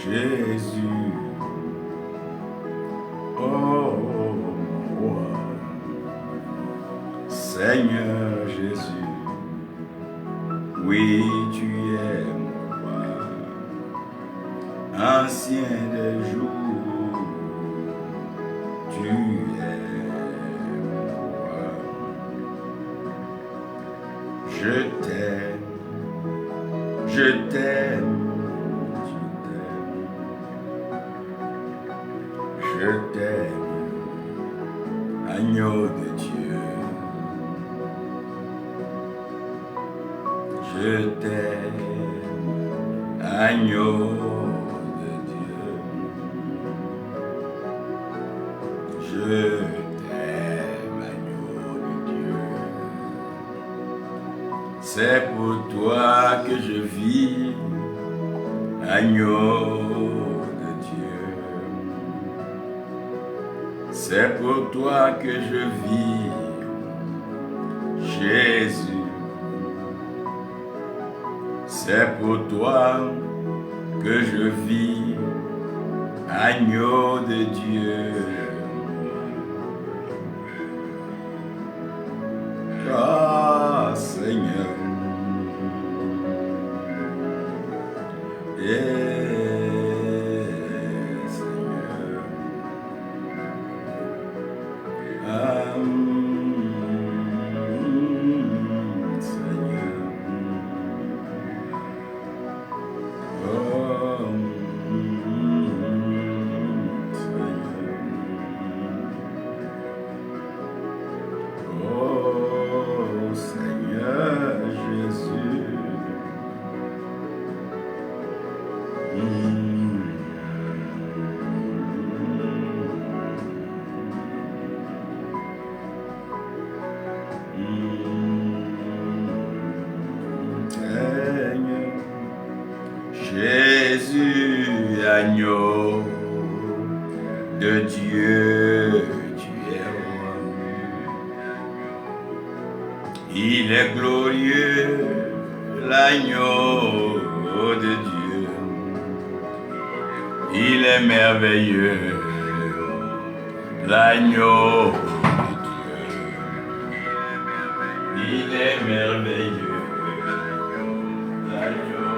Jésus, oh, roi, Seigneur Jésus, oui, tu es mon roi, ancien des jours, tu es mon roi. Je t'aime, je t'aime, je t'aime, agneau de Dieu. Je t'aime, agneau de Dieu. Je t'aime, agneau de Dieu. C'est pour toi que je vis, agneau de Dieu. C'est pour toi que je vis, Jésus. C'est pour toi que je vis, agneau de Dieu. Oh Seigneur, Seigneur, Seigneur, oh oh Seigneur Jésus. Seigneur Jésus, agneau de Dieu, tu es roi. Il est glorieux, l'agneau de Dieu. Il est merveilleux, l'agneau de Dieu. Il est merveilleux, l'agneau.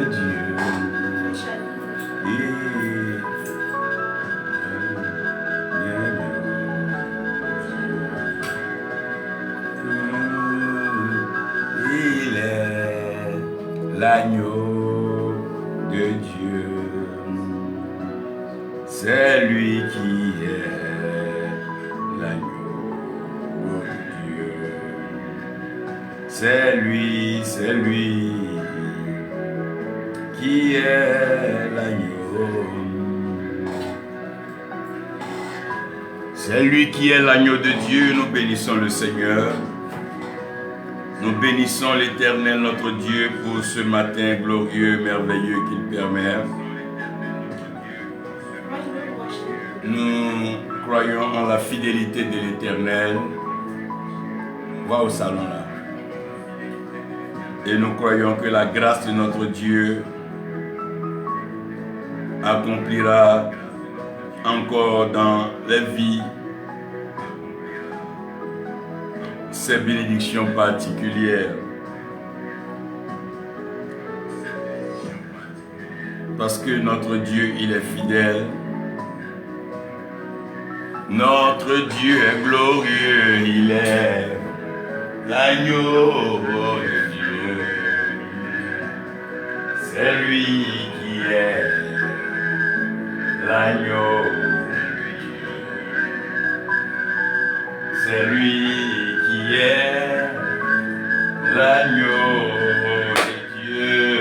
Dieu. Il est l'agneau de Dieu. C'est lui qui est l'agneau de Dieu. C'est lui qui est l'agneau. C'est lui qui est l'agneau de Dieu. Nous bénissons le Seigneur. Nous bénissons l'Éternel, notre Dieu, pour ce matin glorieux, merveilleux qu'il permet. Nous croyons en la fidélité de l'Éternel. Va au salon là. Et nous croyons que la grâce de notre Dieu accomplira encore dans les vies ces bénédictions particulières. Parce que notre Dieu, il est fidèle. Notre Dieu est glorieux, il est l'agneau de Dieu. C'est lui qui est l'agneau de Dieu. C'est lui qui est l'agneau de Dieu.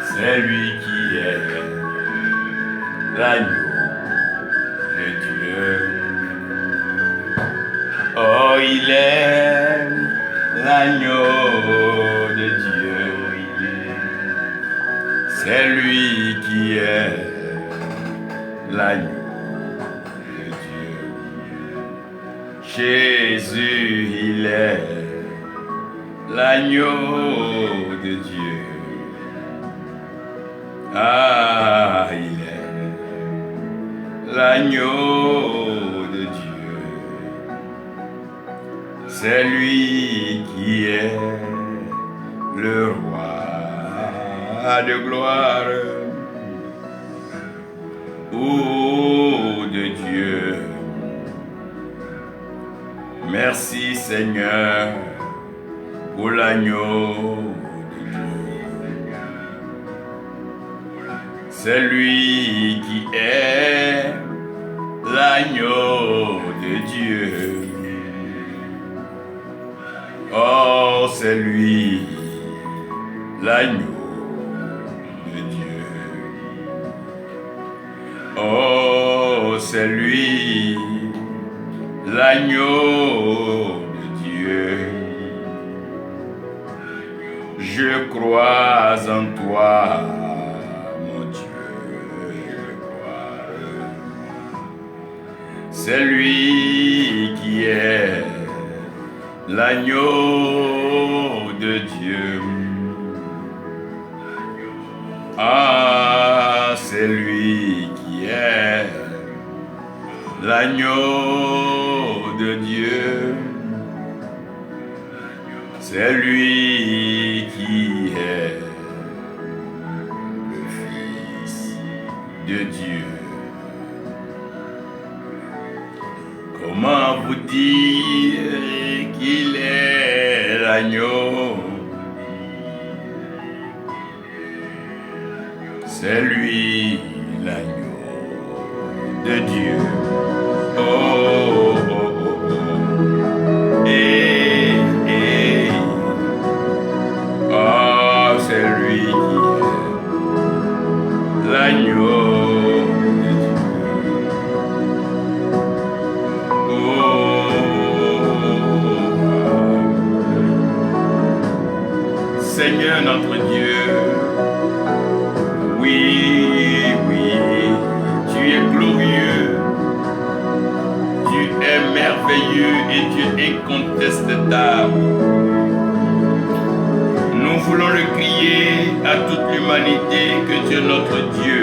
C'est lui qui est l'agneau de Dieu. Oh, il est l'agneau de Dieu. C'est lui qui est l'agneau de Dieu. Jésus, il est l'agneau de Dieu. Ah, il est l'agneau de Dieu. C'est lui qui est le roi de gloire. Oh, de Dieu. Merci Seigneur pour l'agneau de Dieu. C'est lui qui est l'agneau de Dieu. Oh, c'est lui l'agneau de Dieu. Oh, c'est lui l'agneau de Dieu. Je crois en toi, mon Dieu, je crois. C'est lui qui est l'agneau de Dieu. Ah, c'est lui qui est l'agneau de Dieu. C'est lui qui est le Fils de Dieu. Comment vous dire qu'il est l'agneau? C'est lui l'agneau de Dieu. Oh, oh, oh, oh. Et, oh, c'est lui qui est l'agneau de Dieu. Seigneur notre Dieu, oui, tu es glorieux, tu es merveilleux et tu es incontestable. Nous voulons le crier à toute l'humanité que tu es notre Dieu.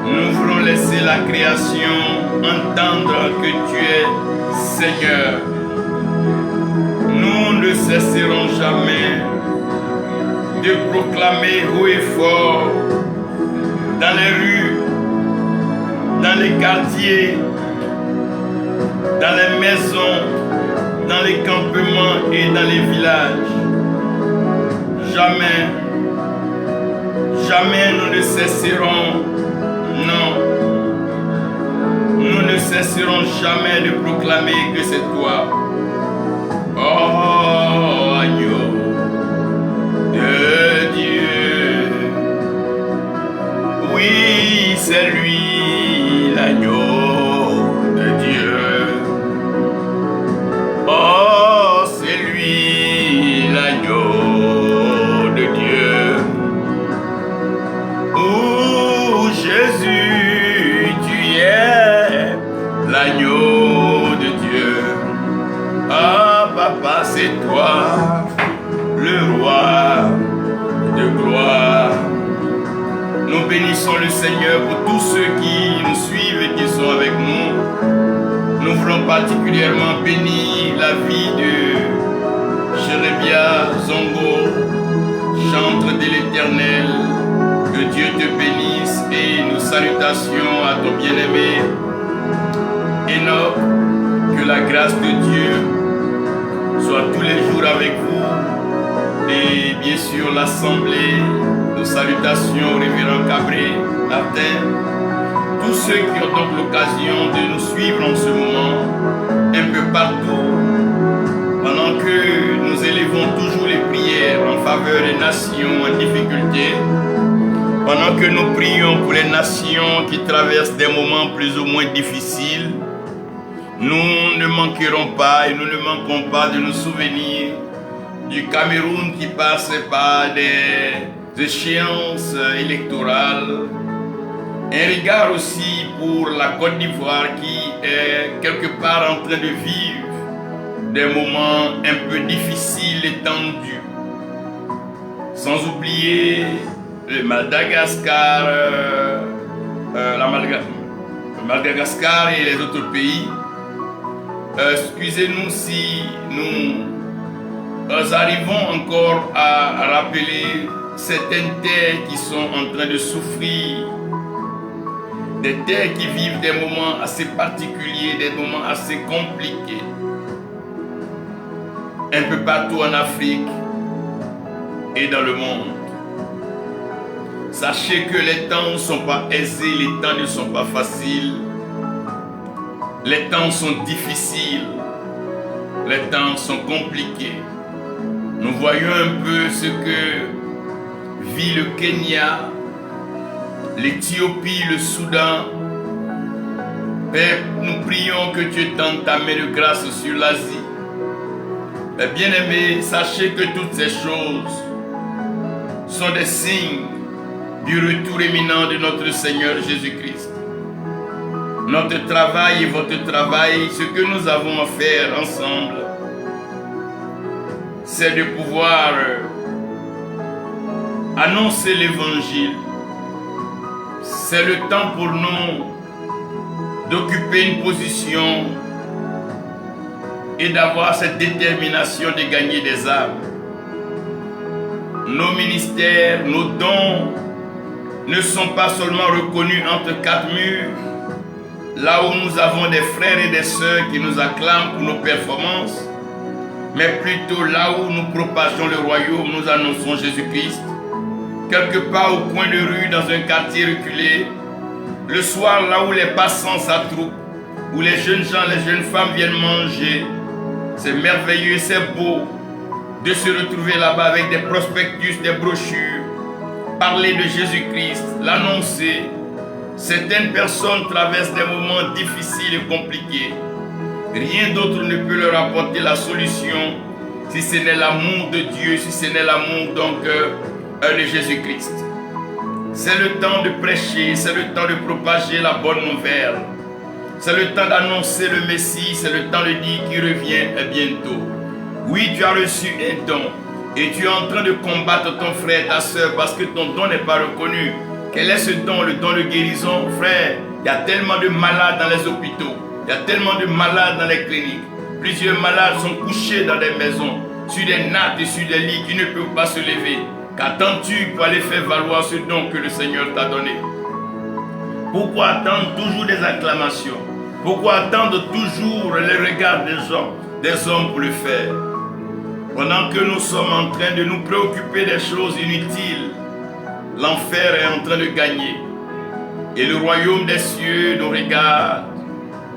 Nous voulons laisser la création entendre que tu es Seigneur. Nous ne cesserons jamais de proclamer haut et fort dans les rues, dans les quartiers, dans les maisons, dans les campements et dans les villages. Jamais, jamais nous ne cesserons, non, nous ne cesserons jamais de proclamer que c'est toi. Oh, agneau de Dieu, oui, c'est lui, l'agneau de Dieu. Oh, c'est lui, l'agneau de Dieu. Oh, Jésus, tu es l'agneau de Dieu. Ah, papa, c'est toi, le roi de gloire. Nous bénissons le Seigneur pour tous ceux qui nous suivent et qui sont avec nous. Nous voulons particulièrement bénir la vie de Chérébia Zongo, chantre de l'Éternel. Que Dieu te bénisse et nos salutations à ton bien-aimé Enoch. Que la grâce de Dieu soit tous les jours avec vous. Et bien sûr l'Assemblée, nos salutations au révérend Cabré, Martin. Tous ceux qui ont donc l'occasion de nous suivre en ce moment, un peu partout, pendant que nous élevons toujours les prières en faveur des nations en difficulté, pendant que nous prions pour les nations qui traversent des moments plus ou moins difficiles, nous ne manquerons pas et nous ne manquons pas de nous souvenir du Cameroun qui passe par des échéances électorales. Un regard aussi pour la Côte d'Ivoire qui est quelque part en train de vivre des moments un peu difficiles et tendus. Sans oublier le Madagascar, le Madagascar et les autres pays. Excusez-nous si nous arrivons encore à rappeler certaines terres qui sont en train de souffrir. Des terres qui vivent des moments assez particuliers, des moments assez compliqués. Un peu partout en Afrique et dans le monde. Sachez que les temps ne sont pas aisés, les temps ne sont pas faciles. Les temps sont difficiles. Les temps sont compliqués. Nous voyons un peu ce que vit le Kenya, l'Éthiopie, le Soudan. Père, nous prions que tu étendes ta main de grâce sur l'Asie. Mais bien-aimés, sachez que toutes ces choses sont des signes du retour imminent de notre Seigneur Jésus-Christ. Notre travail et votre travail, ce que nous avons à faire ensemble, c'est de pouvoir annoncer l'Évangile. C'est le temps pour nous d'occuper une position et d'avoir cette détermination de gagner des âmes. Nos ministères, nos dons ne sont pas seulement reconnus entre quatre murs, là où nous avons des frères et des sœurs qui nous acclament pour nos performances, mais plutôt là où nous propageons le royaume, nous annonçons Jésus-Christ. Quelque part au coin de rue, dans un quartier reculé, le soir, là où les passants s'attroupent, où les jeunes gens, les jeunes femmes viennent manger, c'est merveilleux, c'est beau de se retrouver là-bas avec des prospectus, des brochures, parler de Jésus-Christ, l'annoncer. Certaines personnes traversent des moments difficiles et compliqués. Rien d'autre ne peut leur apporter la solution si ce n'est l'amour de Dieu, si ce n'est l'amour donc de Jésus-Christ. C'est le temps de prêcher, c'est le temps de propager la bonne nouvelle. C'est le temps d'annoncer le Messie, c'est le temps de dire qu'il revient bientôt. Oui, tu as reçu un don et tu es en train de combattre ton frère, ta soeur, parce que ton don n'est pas reconnu. Quel est ce don, le don de guérison? Frère, il y a tellement de malades dans les hôpitaux, il y a tellement de malades dans les cliniques. Plusieurs malades sont couchés dans des maisons, sur des nattes et sur des lits qui ne peuvent pas se lever. Qu'attends-tu pour aller faire valoir ce don que le Seigneur t'a donné? Pourquoi attendre toujours des acclamations? Pourquoi attendre toujours les regards des hommes pour le faire? Pendant que nous sommes en train de nous préoccuper des choses inutiles, l'enfer est en train de gagner. Et le royaume des cieux nous regarde,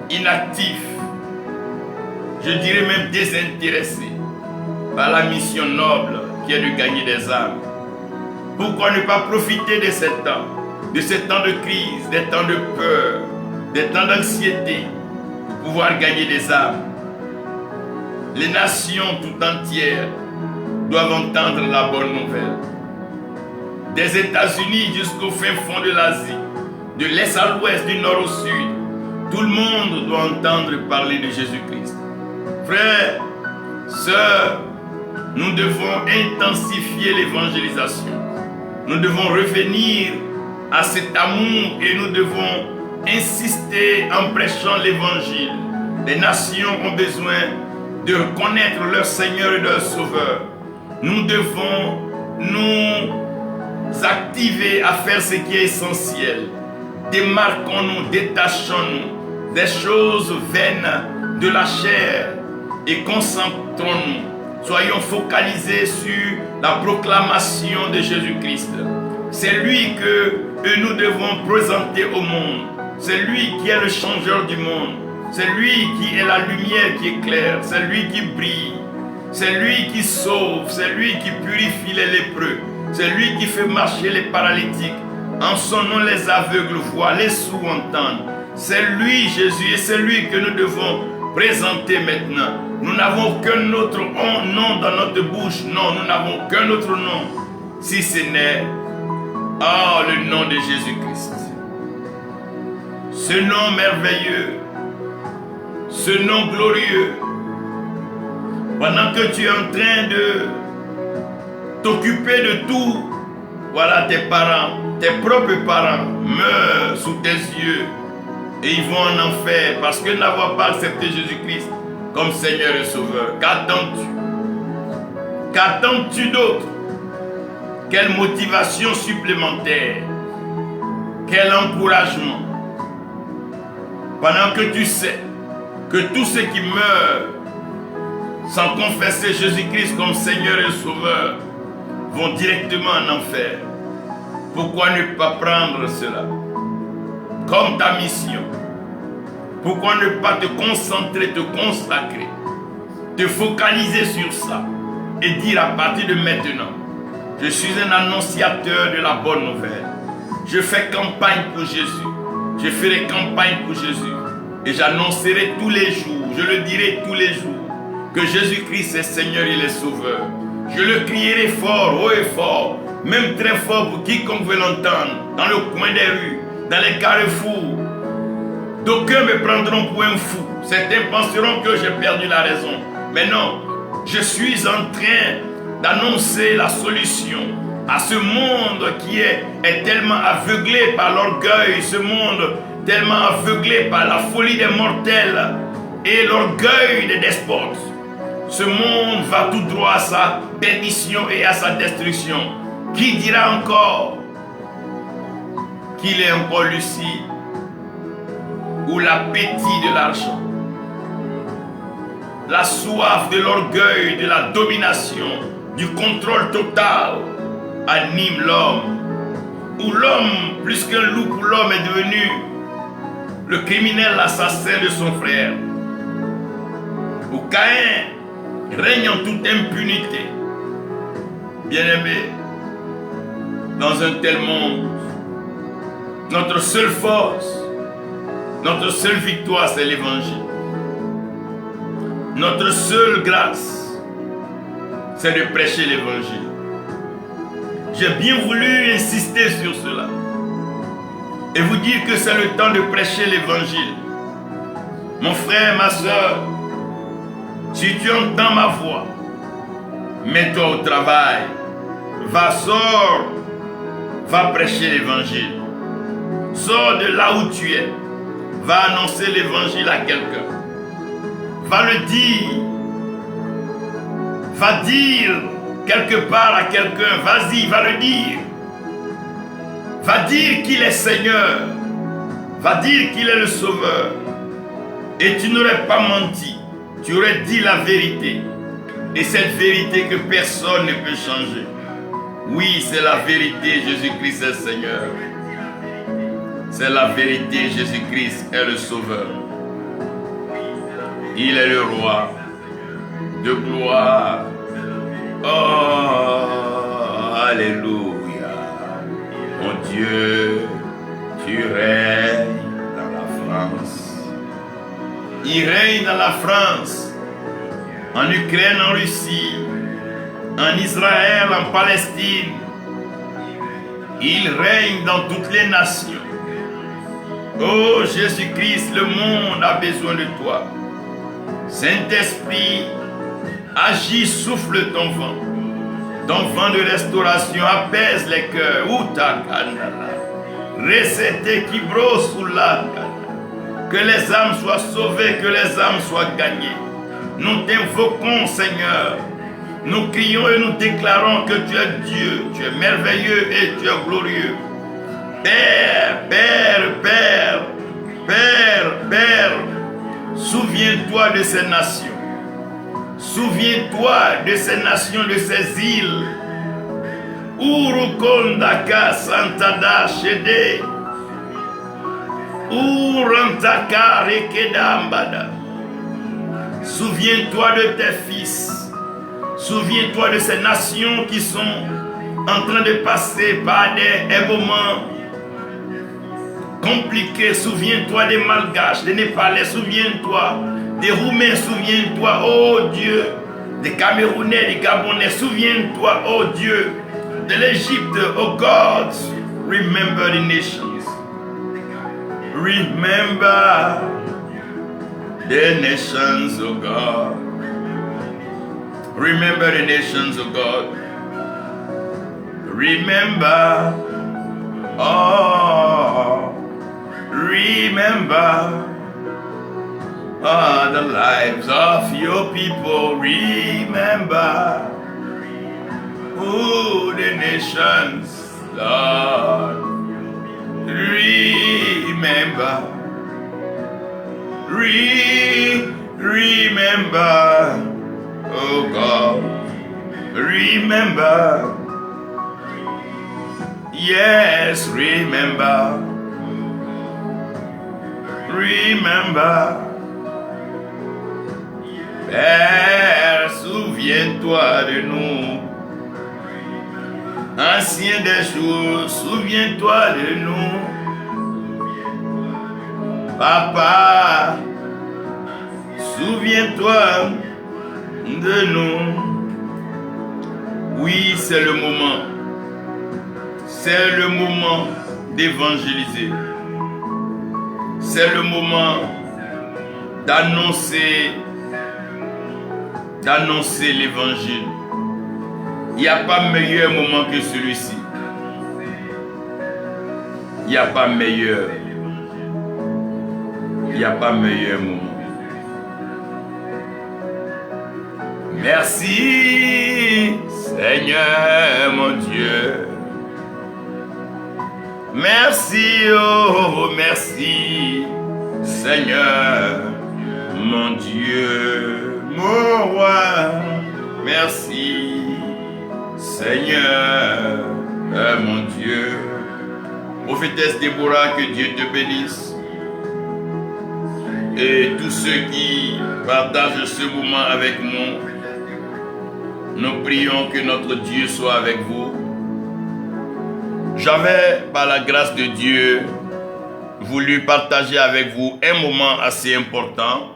inactifs, je dirais même désintéressés par la mission noble qui est de gagner des âmes. Pourquoi ne pas profiter de ces temps de crise, des temps de peur, des temps d'anxiété, pour pouvoir gagner des âmes? Les nations tout entières doivent entendre la bonne nouvelle. Des États-Unis jusqu'au fin fond de l'Asie, de l'Est à l'Ouest, du Nord au Sud, tout le monde doit entendre parler de Jésus-Christ. Frères, sœurs, nous devons intensifier l'évangélisation. Nous devons revenir à cet amour et nous devons insister en prêchant l'évangile. Les nations ont besoin de reconnaître leur Seigneur et leur Sauveur. Nous devons nous activer à faire ce qui est essentiel. Démarquons-nous, détachons-nous des choses vaines de la chair et concentrons-nous. Soyons focalisés sur la proclamation de Jésus-Christ. C'est lui que nous devons présenter au monde. C'est lui qui est le changeur du monde. C'est lui qui est la lumière qui éclaire. C'est lui qui brille. C'est lui qui sauve. C'est lui qui purifie les lépreux. C'est lui qui fait marcher les paralytiques. En son nom, les aveugles voient, les sourds entendent. C'est lui, Jésus, et c'est lui que nous devons présenter maintenant. Nous n'avons qu'un autre nom dans notre bouche. Non, nous n'avons qu'un autre nom. Si ce n'est le nom de Jésus-Christ. Ce nom merveilleux. Ce nom glorieux. Pendant que tu es en train de t'occuper de tout, voilà tes parents, tes propres parents meurent sous tes yeux et ils vont en enfer parce qu'ils n'ont pas accepté Jésus-Christ comme Seigneur et Sauveur. Qu'attends-tu? Qu'attends-tu d'autre? Quelle motivation supplémentaire? Quel encouragement? Pendant que tu sais que tous ceux qui meurent sans confesser Jésus-Christ comme Seigneur et Sauveur vont directement en enfer. Pourquoi ne pas prendre cela comme ta mission? Pourquoi ne pas te concentrer, te consacrer, te focaliser sur ça et dire à partir de maintenant, je suis un annonciateur de la bonne nouvelle. Je fais campagne pour Jésus. Je ferai campagne pour Jésus. Et j'annoncerai tous les jours, je le dirai tous les jours, que Jésus-Christ est Seigneur et est Sauveur. Je le crierai fort, haut et fort, même très fort pour quiconque veut l'entendre, dans le coin des rues, dans les carrefours. D'aucuns me prendront pour un fou. Certains penseront que j'ai perdu la raison. Mais non, je suis en train d'annoncer la solution à ce monde qui est tellement aveuglé par l'orgueil, ce monde tellement aveuglé par la folie des mortels et l'orgueil des despotes. Ce monde va tout droit à sa perdition et à sa destruction. Qui dira encore qu'il est encore lucide ou l'appétit de l'argent, la soif de l'orgueil, de la domination, du contrôle total anime l'homme, où l'homme, plus qu'un loup pour l'homme, est devenu le criminel, l'assassin de son frère, où Caïn règne en toute impunité. Bien-aimé, dans un tel monde, notre seule force, notre seule victoire, c'est l'évangile. Notre seule grâce, c'est de prêcher l'évangile. J'ai bien voulu insister sur cela et vous dire que c'est le temps de prêcher l'évangile. Mon frère, ma soeur, si tu entends ma voix, mets-toi au travail. Va, sors, va prêcher l'évangile. Sors de là où tu es. Va annoncer l'évangile à quelqu'un. Va le dire. Va dire quelque part à quelqu'un, vas-y, va le dire. Va dire qu'il est Seigneur. Va dire qu'il est le Sauveur. Et tu n'aurais pas menti. Tu aurais dit la vérité. Et cette vérité que personne ne peut changer. Oui, c'est la vérité, Jésus-Christ est Seigneur. C'est la vérité, Jésus-Christ est le Sauveur. Il est le Roi de gloire. Oh, alléluia. Mon Dieu, tu règnes dans la France. Il règne dans la France, en Ukraine, en Russie, en Israël, en Palestine. Il règne dans toutes les nations. Oh Jésus-Christ, le monde a besoin de toi. Saint-Esprit, agis, souffle ton vent de restauration, apaise les cœurs. Que les âmes soient sauvées, que les âmes soient gagnées. Nous t'invoquons, Seigneur. Nous crions et nous déclarons que tu es Dieu, tu es merveilleux et tu es glorieux. Père, Père, Père, Père, Père, souviens-toi de ces nations. Souviens-toi de ces nations, de ces îles. Urukondaka Santada Shede. Urantaka Rekedambada. Souviens-toi de tes fils. Souviens-toi de ces nations qui sont en train de passer par des moments compliqués. Souviens-toi des Malgaches, des Népalais, souviens-toi des Roumains, souviens-toi, oh Dieu, des Camerounais, des Gabonais, souviens-toi, oh Dieu, de l'Égypte, oh God, remember the nations. Remember the nations, oh God. Remember the nations, oh God. Remember, oh, remember the lives of your people. Remember, oh, the nations, Lord. Remember, remember, oh God, remember, yes, remember, remember, Père, souviens-toi de nous, ancien des jours, souviens-toi de nous, Papa, souviens-toi de nous. Oui, c'est le moment. C'est le moment d'évangéliser. C'est le moment d'annoncer l'évangile. Il n'y a pas meilleur moment que celui-ci. Il n'y a pas meilleur. Il n'y a pas meilleur moment. Merci, Seigneur mon Dieu. Merci, oh merci, Seigneur mon Dieu, mon roi. Merci, Seigneur mon Dieu. Prophétesse Déborah, que Dieu te bénisse. Et tous ceux qui partagent ce moment avec nous, nous prions que notre Dieu soit avec vous. J'avais, par la grâce de Dieu, voulu partager avec vous un moment assez important.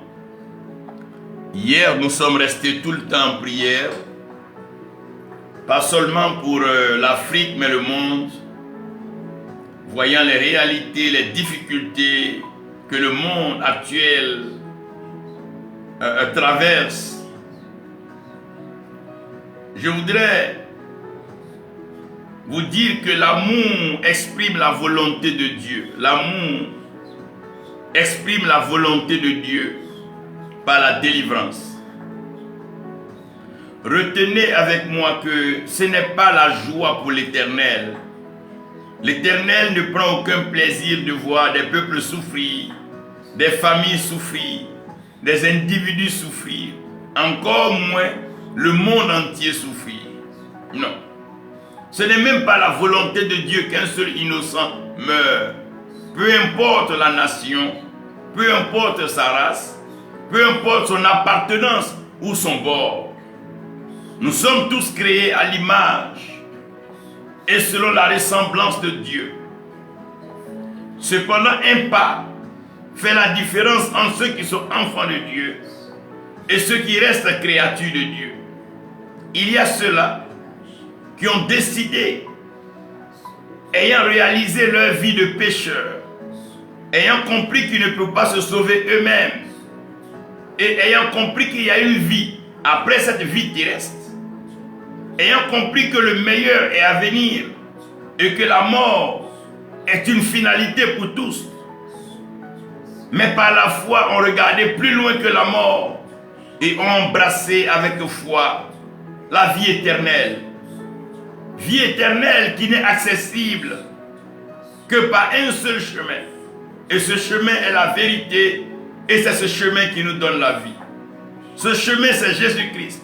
Hier, nous sommes restés tout le temps en prière, pas seulement pour l'Afrique, mais le monde, voyant les réalités, les difficultés que le monde actuel traverse. Je voudrais vous dire que l'amour exprime la volonté de Dieu. L'amour exprime la volonté de Dieu par la délivrance. retenez avec moi que ce n'est pas la joie pour l'Éternel. L'Éternel ne prend aucun plaisir de voir des peuples souffrir, des familles souffrir, des individus souffrir, encore moins le monde entier souffrir. Non. Ce n'est même pas la volonté de Dieu qu'un seul innocent meure. Peu importe la nation, peu importe sa race, peu importe son appartenance ou son bord. Nous sommes tous créés à l'image et selon la ressemblance de Dieu. Cependant, un pas fait la différence entre ceux qui sont enfants de Dieu et ceux qui restent créatures de Dieu. Il y a ceux-là qui ont décidé, ayant réalisé leur vie de pécheur, ayant compris qu'ils ne peuvent pas se sauver eux-mêmes, et ayant compris qu'il y a une vie après cette vie terrestre, ayant compris que le meilleur est à venir et que la mort est une finalité pour tous, mais par la foi ont regardé plus loin que la mort et ont embrassé avec foi la vie éternelle. Vie éternelle qui n'est accessible que par un seul chemin. Et ce chemin est la vérité et c'est ce chemin qui nous donne la vie. Ce chemin, c'est Jésus-Christ.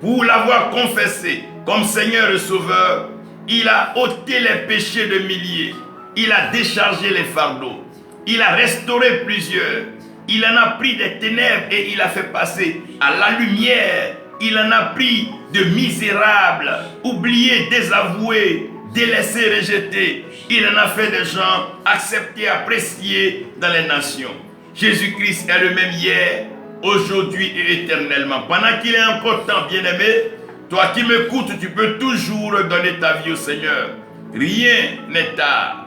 Pour l'avoir confessé comme Seigneur et Sauveur, il a ôté les péchés de milliers. Il a déchargé les fardeaux. Il a restauré plusieurs. Il en a pris des ténèbres et il a fait passer à la lumière. Il en a pris de misérables, oubliés, désavoués, délaissés, rejetés. Il en a fait des gens acceptés, appréciés dans les nations. Jésus-Christ est le même hier, aujourd'hui et éternellement. Pendant qu'il est encore temps, bien-aimé, toi qui m'écoutes, tu peux toujours donner ta vie au Seigneur. Rien n'est tard.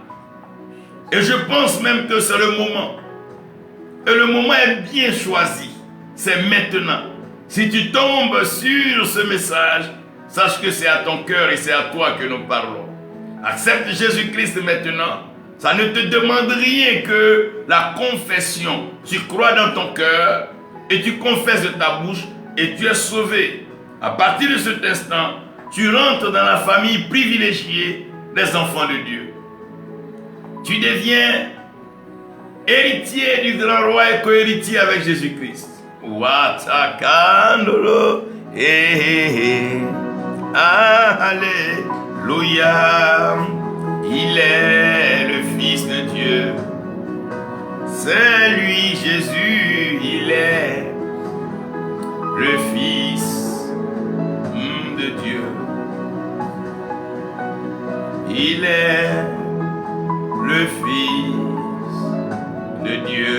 Et je pense même que c'est le moment. Et le moment est bien choisi. C'est maintenant. Si tu tombes sur ce message, sache que c'est à ton cœur et c'est à toi que nous parlons. Accepte Jésus-Christ maintenant. Ça ne te demande rien que la confession. Tu crois dans ton cœur et tu confesses de ta bouche et tu es sauvé. À partir de cet instant, tu rentres dans la famille privilégiée des enfants de Dieu. Tu deviens héritier du grand roi et co-héritier avec Jésus-Christ. Watakandolo, alléluia, il est le Fils de Dieu. C'est lui Jésus, il est le Fils de Dieu. Il est le Fils de Dieu.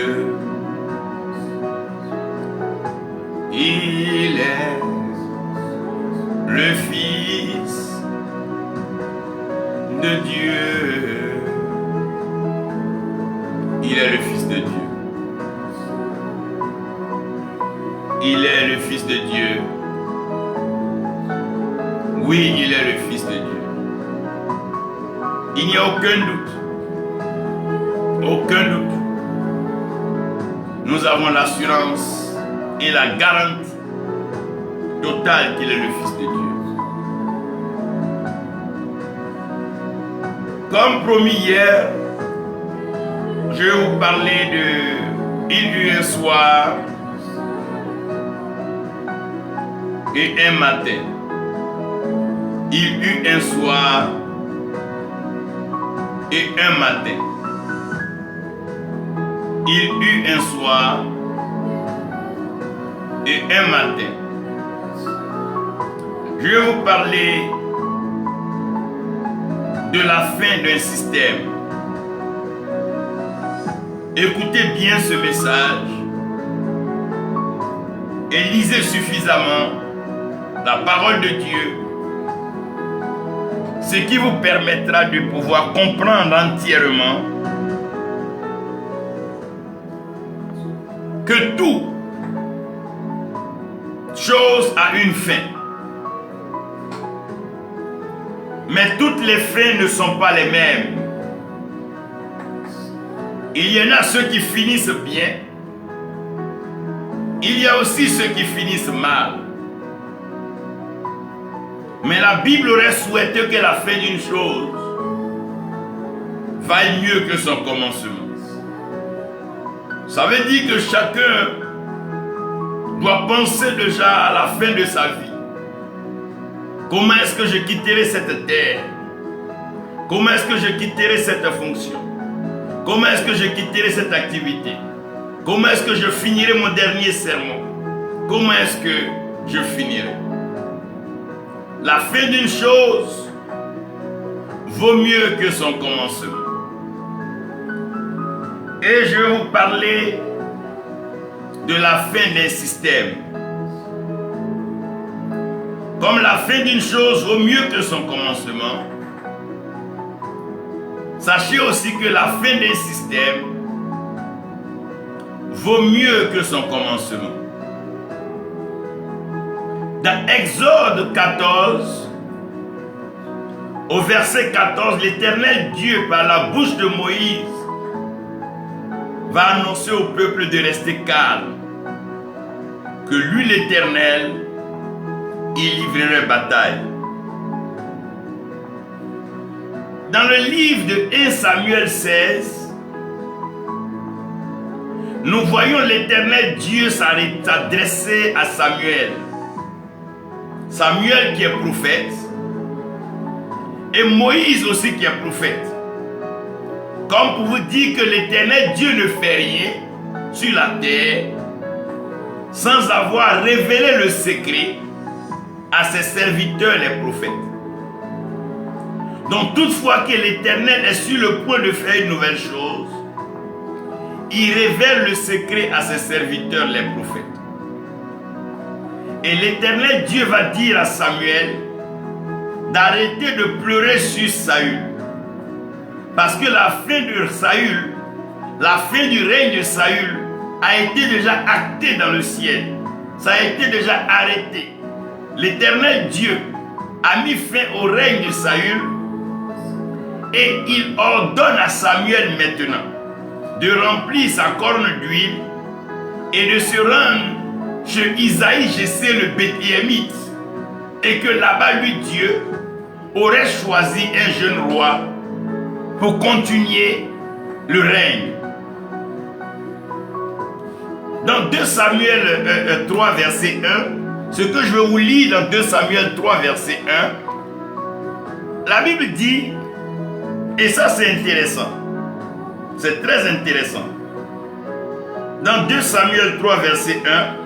Il est le Fils de Dieu. Il est le Fils de Dieu. Il est le Fils de Dieu. Oui, il est le Fils de Dieu. Il n'y a aucun doute. Aucun doute. Nous avons l'assurance et la garantie totale qu'il est le Fils de Dieu. Comme promis hier, je vais vous parler de il eut un soir et un matin. Il eut un soir et un matin. Il eut un soir et un matin. Je vais vous parler de la fin d'un système. Écoutez bien ce message et lisez suffisamment la parole de Dieu, ce qui vous permettra de pouvoir comprendre entièrement que tout chose a une fin. Mais toutes les fins ne sont pas les mêmes. Il y en a ceux qui finissent bien. Il y a aussi ceux qui finissent mal. Mais la Bible aurait souhaité que la fin d'une chose vaille mieux que son commencement. Ça veut dire que chacun doit penser déjà à la fin de sa vie. Comment est-ce que je quitterai cette terre? Comment est-ce que je quitterai cette fonction? Comment est-ce que je quitterai cette activité? Comment est-ce que je finirai mon dernier sermon? Comment est-ce que je finirai? La fin d'une chose vaut mieux que son commencement. Et je vais vous parler de la fin d'un système. Comme la fin d'une chose vaut mieux que son commencement, sachez aussi que la fin d'un système vaut mieux que son commencement. Dans Exode 14, au verset 14, l'Éternel Dieu, par la bouche de Moïse, va annoncer au peuple de rester calme, que lui, l'Éternel, il livrerait bataille. Dans le livre de 1 Samuel 16, nous voyons l'Éternel Dieu s'adresser à Samuel. Samuel qui est prophète, et Moïse aussi qui est prophète. Comme pour vous dire que l'Éternel Dieu ne fait rien sur la terre sans avoir révélé le secret à ses serviteurs les prophètes. Donc toutefois que l'Éternel est sur le point de faire une nouvelle chose, il révèle le secret à ses serviteurs les prophètes. Et l'Éternel Dieu va dire à Samuel d'arrêter de pleurer sur Saül. Parce que la fin de Saül, la fin du règne de Saül a été déjà actée dans le ciel. Ça a été déjà arrêté. L'Éternel Dieu a mis fin au règne de Saül et il ordonne à Samuel maintenant de remplir sa corne d'huile et de se rendre chez Isaïe Jessé le Béthélémite, et que là-bas lui Dieu aurait choisi un jeune roi pour continuer le règne. Dans 2 Samuel 3 verset 1, ce que je vais vous lire dans 2 Samuel 3 verset 1, la Bible dit, et ça c'est intéressant, c'est très intéressant. Dans 2 Samuel 3 verset 1,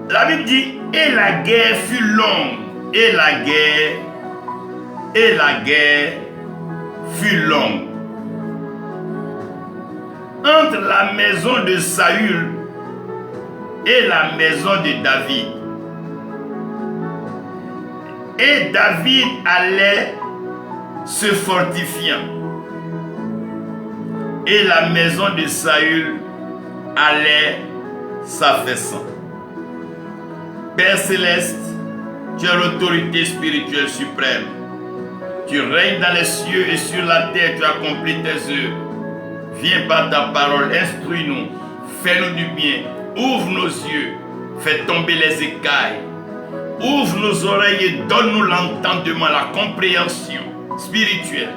la Bible dit, et la guerre fut longue, et la guerre fut longue entre la maison de Saül et la maison de David. Et David allait se fortifiant, et la maison de Saül allait s'affaissant. Père céleste, tu as l'autorité spirituelle suprême. Tu règnes dans les cieux et sur la terre, tu accomplis tes œuvres. Viens par ta parole, instruis-nous, fais-nous du bien, ouvre nos yeux, fais tomber les écailles, ouvre nos oreilles et donne-nous l'entendement, la compréhension spirituelle.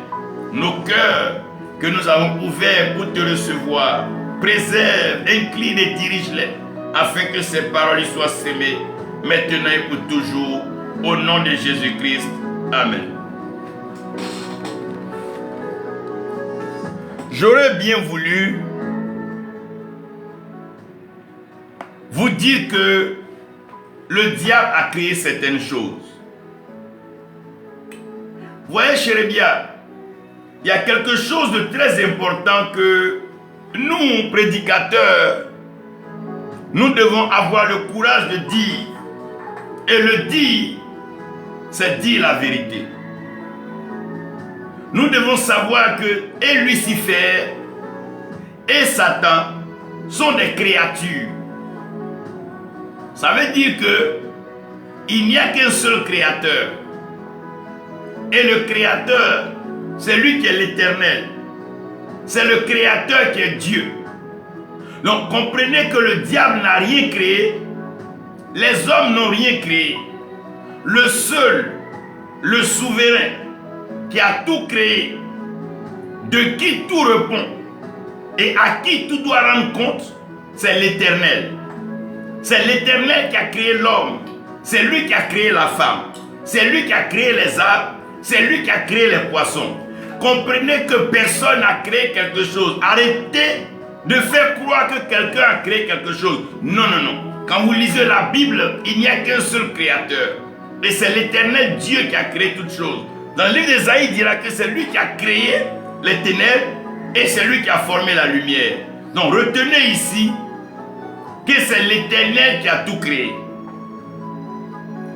Nos cœurs que nous avons ouverts pour te recevoir, préserve, incline et dirige-les, afin que ces paroles soient sémées, maintenant et pour toujours, au nom de Jésus-Christ. Amen. J'aurais bien voulu vous dire que le diable a créé certaines choses. Vous voyez, chérie bien, il y a quelque chose de très important que nous, prédicateurs, nous devons avoir le courage de dire. Et le dire, c'est dire la vérité. Nous devons savoir que et Lucifer et Satan sont des créatures. Ça veut dire que il n'y a qu'un seul créateur. Et le créateur, c'est lui qui est l'Éternel. C'est le créateur qui est Dieu. Donc comprenez que le diable n'a rien créé. Les hommes n'ont rien créé. Le seul le souverain qui a tout créé, de qui tout répond et à qui tout doit rendre compte, c'est l'Éternel. C'est l'Éternel qui a créé l'homme. C'est lui qui a créé la femme. C'est lui qui a créé les arbres. C'est lui qui a créé les poissons. Comprenez que personne n'a créé quelque chose. Arrêtez de faire croire que quelqu'un a créé quelque chose. Non, non, non. Quand vous lisez la Bible, il n'y a qu'un seul créateur. Et c'est l'Éternel Dieu qui a créé toutes choses. Dans le livre d'Ésaïe, il dira que c'est lui qui a créé les ténèbres et c'est lui qui a formé la lumière. Donc retenez ici que c'est l'Éternel qui a tout créé.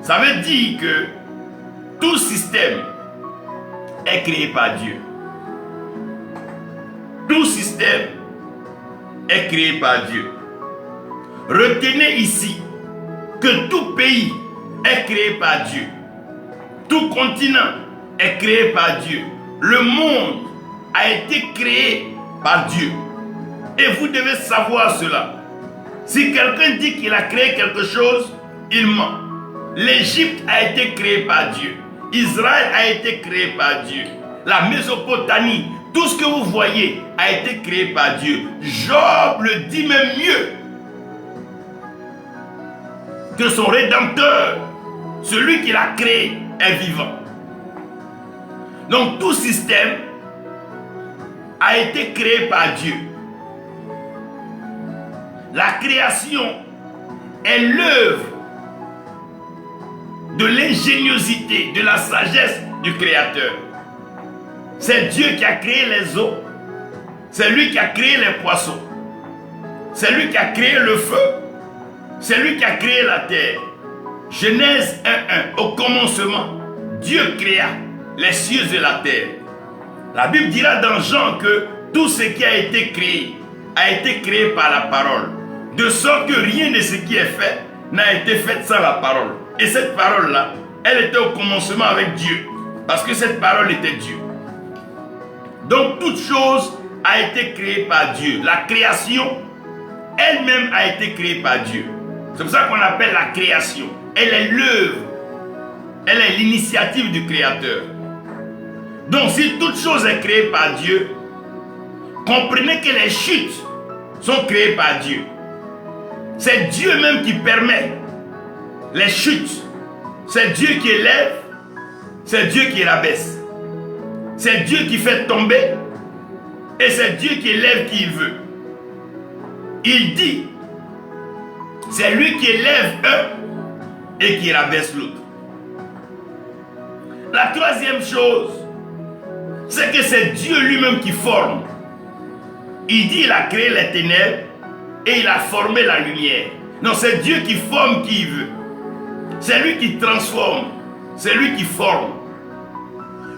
Ça veut dire que tout système est créé par Dieu. Tout système est créé par Dieu. Retenez ici que tout pays est créé par Dieu. Tout continent est créé par Dieu. Le monde a été créé par Dieu. Et vous devez savoir cela. Si quelqu'un dit qu'il a créé quelque chose, il ment. L'Égypte a été créée par Dieu. Israël a été créé par Dieu. La Mésopotamie, tout ce que vous voyez a été créé par Dieu. Job le dit même mieux que son Rédempteur, celui qui l'a créé, est vivant. Donc tout système a été créé par Dieu. La création est l'œuvre de l'ingéniosité, de la sagesse du Créateur. C'est Dieu qui a créé les eaux. C'est lui qui a créé les poissons. C'est lui qui a créé le feu. C'est lui qui a créé la terre. Genèse 1:1. Au commencement, Dieu créa les cieux et la terre. La Bible dira dans Jean que tout ce qui a été créé par la parole. De sorte que rien de ce qui est fait n'a été fait sans la parole. Et cette parole-là, elle était au commencement avec Dieu. Parce que cette parole était Dieu. Donc toute chose a été créée par Dieu. La création elle-même a été créée par Dieu. C'est pour ça qu'on appelle la création. Elle est l'œuvre. Elle est l'initiative du Créateur. Donc si toute chose est créée par Dieu, comprenez que les chutes sont créées par Dieu. C'est Dieu même qui permet les chutes. C'est Dieu qui élève, c'est Dieu qui rabaisse. C'est Dieu qui fait tomber et c'est Dieu qui élève qui il veut. Il dit, c'est lui qui élève un et qui rabaisse l'autre. La troisième chose, c'est que c'est Dieu lui-même qui forme. Il dit, il a créé les ténèbres et il a formé la lumière. Non, c'est Dieu qui forme qui il veut. C'est lui qui transforme. C'est lui qui forme.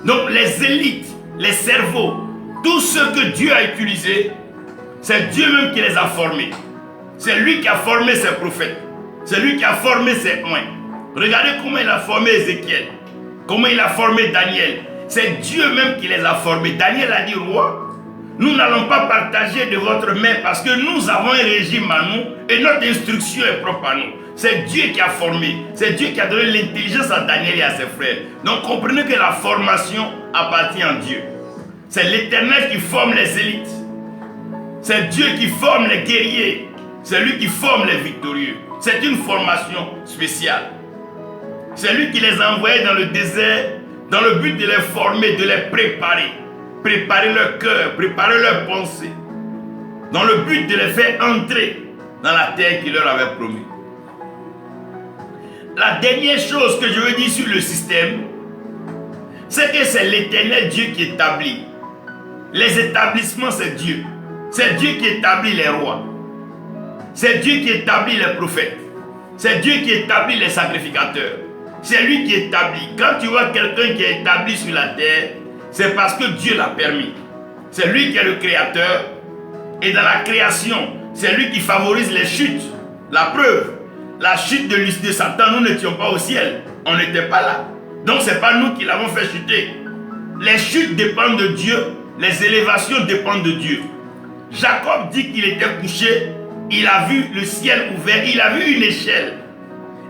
Donc les élites, les cerveaux, tout ce que Dieu a utilisé, c'est Dieu même qui les a formés. C'est lui qui a formé ses prophètes. C'est lui qui a formé ses oints. Regardez comment il a formé Ézéchiel. Comment il a formé Daniel. C'est Dieu même qui les a formés. Daniel a dit, roi, nous n'allons pas partager de votre main parce que nous avons un régime à nous et notre instruction est propre à nous. C'est Dieu qui a formé. C'est Dieu qui a donné l'intelligence à Daniel et à ses frères. Donc comprenez que la formation appartient à Dieu. C'est l'Éternel qui forme les élites. C'est Dieu qui forme les guerriers. C'est lui qui forme les victorieux. C'est une formation spéciale. C'est lui qui les a envoyés dans le désert dans le but de les former, de les préparer. Préparer leur cœur, préparer leurs pensées. Dans le but de les faire entrer dans la terre qu'il leur avait promis. La dernière chose que je veux dire sur le système, c'est que c'est l'Éternel Dieu qui établit. Les établissements, c'est Dieu. C'est Dieu qui établit les rois. C'est Dieu qui établit les prophètes. C'est Dieu qui établit les sacrificateurs. C'est lui qui établit. Quand tu vois quelqu'un qui est établi sur la terre, c'est parce que Dieu l'a permis. C'est lui qui est le créateur. Et dans la création, c'est lui qui favorise les chutes. La preuve, la chute de Satan, nous n'étions pas au ciel. On n'était pas là. Donc ce n'est pas nous qui l'avons fait chuter. Les chutes dépendent de Dieu. Les élévations dépendent de Dieu. Jacob dit qu'il était couché. Il a vu le ciel ouvert. Il a vu une échelle.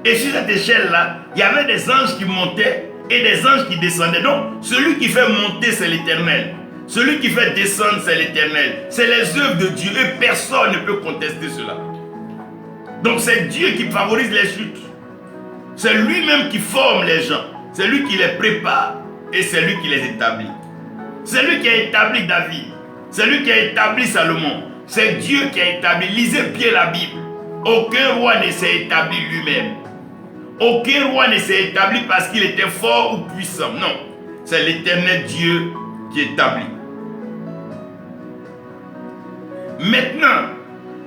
Et sur cette échelle-là, il y avait des anges qui montaient et des anges qui descendaient. Donc, celui qui fait monter, c'est l'Éternel. Celui qui fait descendre, c'est l'Éternel. C'est les œuvres de Dieu et personne ne peut contester cela. Donc, c'est Dieu qui favorise les chutes. C'est lui-même qui forme les gens. C'est lui qui les prépare et c'est lui qui les établit. C'est lui qui a établi David. C'est lui qui a établi Salomon. C'est Dieu qui a établi. Lisez bien la Bible. Aucun roi ne s'est établi lui-même. Aucun roi ne s'est établi parce qu'il était fort ou puissant. Non. C'est l'Éternel Dieu qui établit. Maintenant,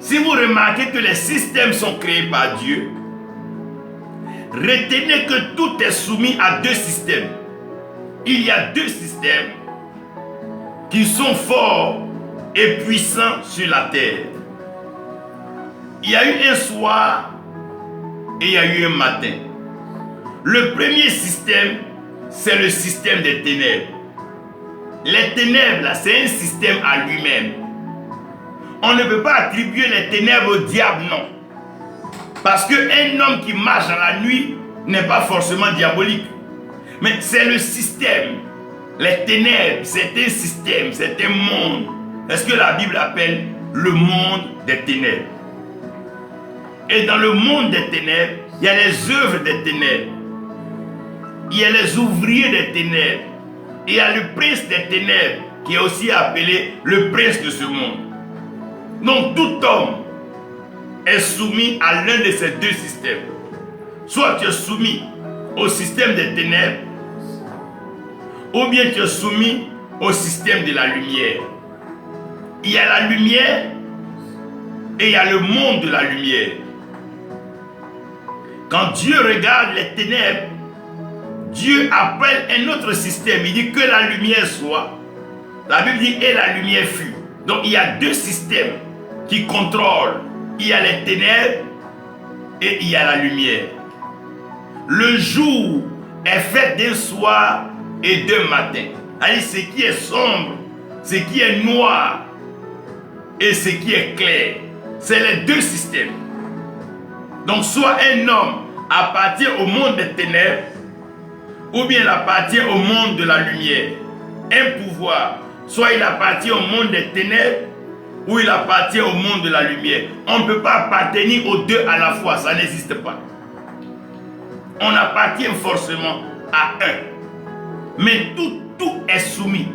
si vous remarquez que les systèmes sont créés par Dieu, retenez que tout est soumis à deux systèmes. Il y a deux systèmes qui sont forts et puissants sur la terre. Il y a eu un soir et il y a eu un matin. Le premier système, c'est le système des ténèbres. Les ténèbres, là, c'est un système à lui-même. On ne peut pas attribuer les ténèbres au diable, non. Parce qu'un homme qui marche dans la nuit n'est pas forcément diabolique. Mais c'est le système. Les ténèbres, c'est un système, c'est un monde. Est-ce que la Bible appelle le monde des ténèbres? Et dans le monde des ténèbres, il y a les œuvres des ténèbres. Il y a les ouvriers des ténèbres. Et il y a le prince des ténèbres qui est aussi appelé le prince de ce monde. Donc tout homme est soumis à l'un de ces deux systèmes. Soit tu es soumis au système des ténèbres, ou bien tu es soumis au système de la lumière. Il y a la lumière et il y a le monde de la lumière. Quand Dieu regarde les ténèbres, Dieu appelle un autre système. Il dit que la lumière soit. La Bible dit et la lumière fut. Donc il y a deux systèmes qui contrôlent. Il y a les ténèbres et il y a la lumière. Le jour est fait d'un soir et d'un matin. Allez, ce qui est sombre, ce qui est noir et ce qui est clair. C'est les deux systèmes. Donc soit un homme appartient au monde des ténèbres ou bien il appartient au monde de la lumière. Un pouvoir, soit il appartient au monde des ténèbres ou il appartient au monde de la lumière. On ne peut pas appartenir aux deux à la fois, ça n'existe pas. On appartient forcément à un. Mais tout est soumis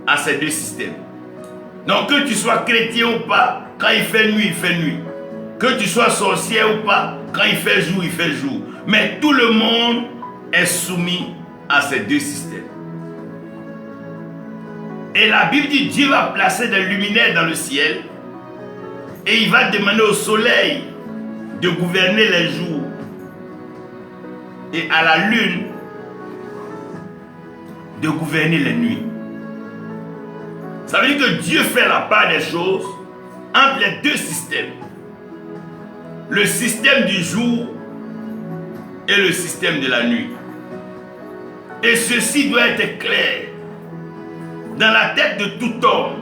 à ces deux systèmes. Donc que tu sois chrétien ou pas, quand il fait nuit, il fait nuit. Que tu sois sorcier ou pas, quand il fait jour, il fait jour. Mais tout le monde est soumis à ces deux systèmes. Et la Bible dit Dieu va placer des luminaires dans le ciel et il va demander au soleil de gouverner les jours et à la lune de gouverner les nuits. Ça veut dire que Dieu fait la part des choses entre les deux systèmes. Le système du jour et le système de la nuit. Et ceci doit être clair dans la tête de tout homme,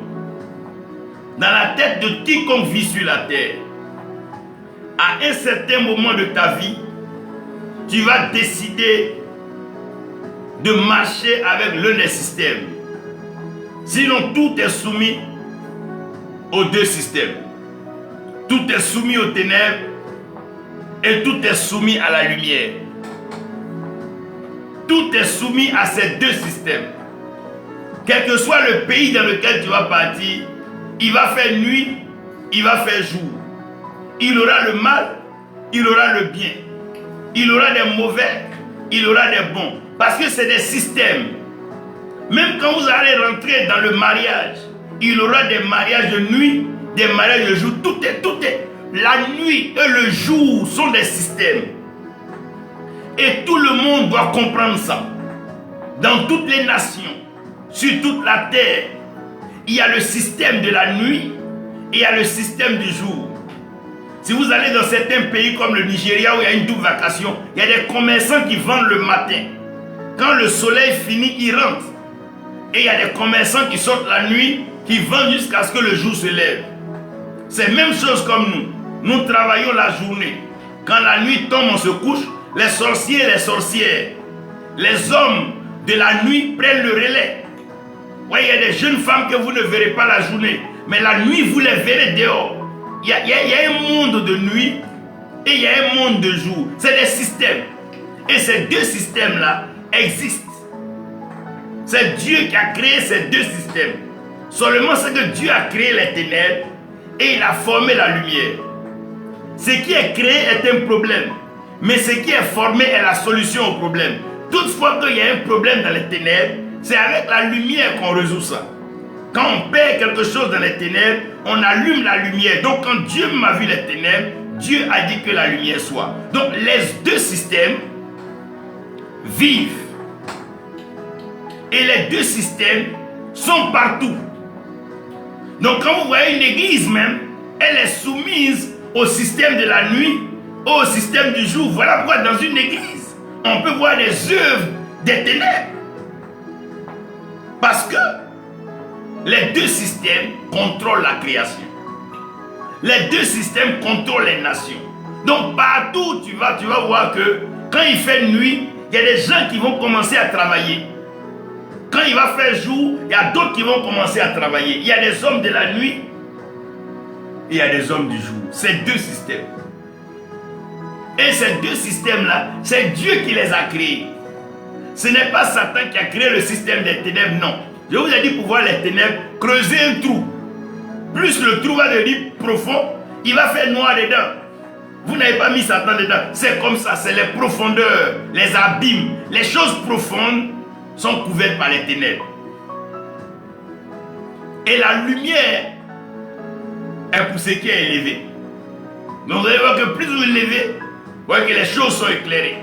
dans la tête de quiconque vit sur la terre. À un certain moment de ta vie, tu vas décider de marcher avec l'un des systèmes. Sinon, tout est soumis aux deux systèmes. Tout est soumis aux ténèbres et tout est soumis à la lumière. Tout est soumis à ces deux systèmes. Quel que soit le pays dans lequel tu vas partir, il va faire nuit, il va faire jour. Il aura le mal, il aura le bien. Il aura des mauvais, il aura des bons. Parce que c'est des systèmes. Même quand vous allez rentrer dans le mariage, il aura des mariages de nuit, des mariages de jour. Tout est. La nuit et le jour sont des systèmes. Et tout le monde doit comprendre ça. Dans toutes les nations, sur toute la terre, il y a le système de la nuit et il y a le système du jour. Si vous allez dans certains pays comme le Nigeria où il y a une double vacation, il y a des commerçants qui vendent le matin. Quand le soleil finit, ils rentrent. Et il y a des commerçants qui sortent la nuit, qui vendent jusqu'à ce que le jour se lève. C'est la même chose comme nous. Nous travaillons la journée. Quand la nuit tombe, on se couche. Les sorciers et les sorcières, les hommes de la nuit prennent le relais. Oui, il y a des jeunes femmes que vous ne verrez pas la journée, mais la nuit, vous les verrez dehors. Il y a un monde de nuit et il y a un monde de jour. C'est des systèmes. Et ces deux systèmes-là existent. C'est Dieu qui a créé ces deux systèmes. Seulement c'est que Dieu a créé les ténèbres et il a formé la lumière. Ce qui est créé est un problème, mais ce qui est formé est la solution au problème. Toutefois qu'il y a un problème dans les ténèbres, c'est avec la lumière qu'on résout ça. Quand on perd quelque chose dans les ténèbres, on allume la lumière. Donc quand Dieu m'a vu les ténèbres, Dieu a dit que la lumière soit. Donc les deux systèmes vivent. Et les deux systèmes sont partout. Donc quand vous voyez une église même, elle est soumise au système de la nuit, au système du jour. Voilà pourquoi dans une église, on peut voir les œuvres des ténèbres. Parce que les deux systèmes contrôlent la création. Les deux systèmes contrôlent les nations. Donc partout où tu vas voir que quand il fait nuit, il y a des gens qui vont commencer à travailler. Quand il va faire jour, il y a d'autres qui vont commencer à travailler. Il y a des hommes de la nuit et il y a des hommes du jour. C'est deux systèmes. Et ces deux systèmes-là, c'est Dieu qui les a créés. Ce n'est pas Satan qui a créé le système des ténèbres, non. Je vous ai dit pour voir les ténèbres, creuser un trou. Plus le trou va devenir profond, il va faire noir dedans. Vous n'avez pas mis Satan dedans. C'est comme ça, c'est les profondeurs, les abîmes. Les choses profondes sont couvertes par les ténèbres. Et la lumière est pour ce qui est élevé. Donc vous allez voir que plus vous élevez, vous voyez que les choses sont éclairées.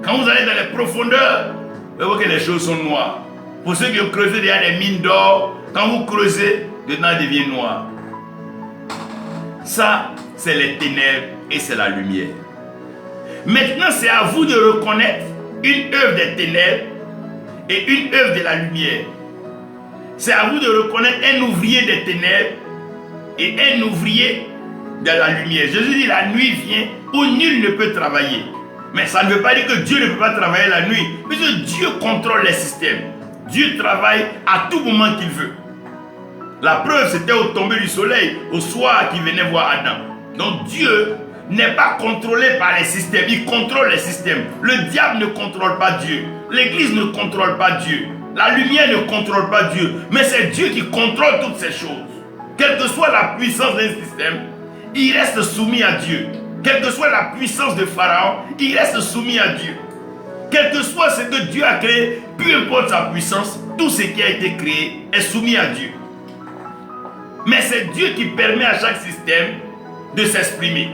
Quand vous allez dans les profondeurs, vous voyez que les choses sont noires. Pour ceux qui ont creusé déjà des mines d'or, quand vous creusez, dedans devient noir. Ça, c'est les ténèbres et c'est la lumière. Maintenant, c'est à vous de reconnaître une œuvre des ténèbres et une œuvre de la lumière. C'est à vous de reconnaître un ouvrier des ténèbres et un ouvrier de la lumière. Jésus dit la nuit vient où nul ne peut travailler. Mais ça ne veut pas dire que Dieu ne peut pas travailler la nuit. Puisque Dieu contrôle les systèmes. Dieu travaille à tout moment qu'il veut. La preuve, c'était au tomber du soleil, au soir qu'il venait voir Adam. Donc Dieu n'est pas contrôlé par les systèmes. Il contrôle les systèmes. Le diable ne contrôle pas Dieu. L'église ne contrôle pas Dieu. La lumière ne contrôle pas Dieu. Mais c'est Dieu qui contrôle toutes ces choses. Quelle que soit la puissance d'un système, il reste soumis à Dieu. Quelle que soit la puissance de Pharaon, il reste soumis à Dieu. Quel que soit ce que Dieu a créé, peu importe sa puissance, tout ce qui a été créé est soumis à Dieu. Mais c'est Dieu qui permet à chaque système de s'exprimer.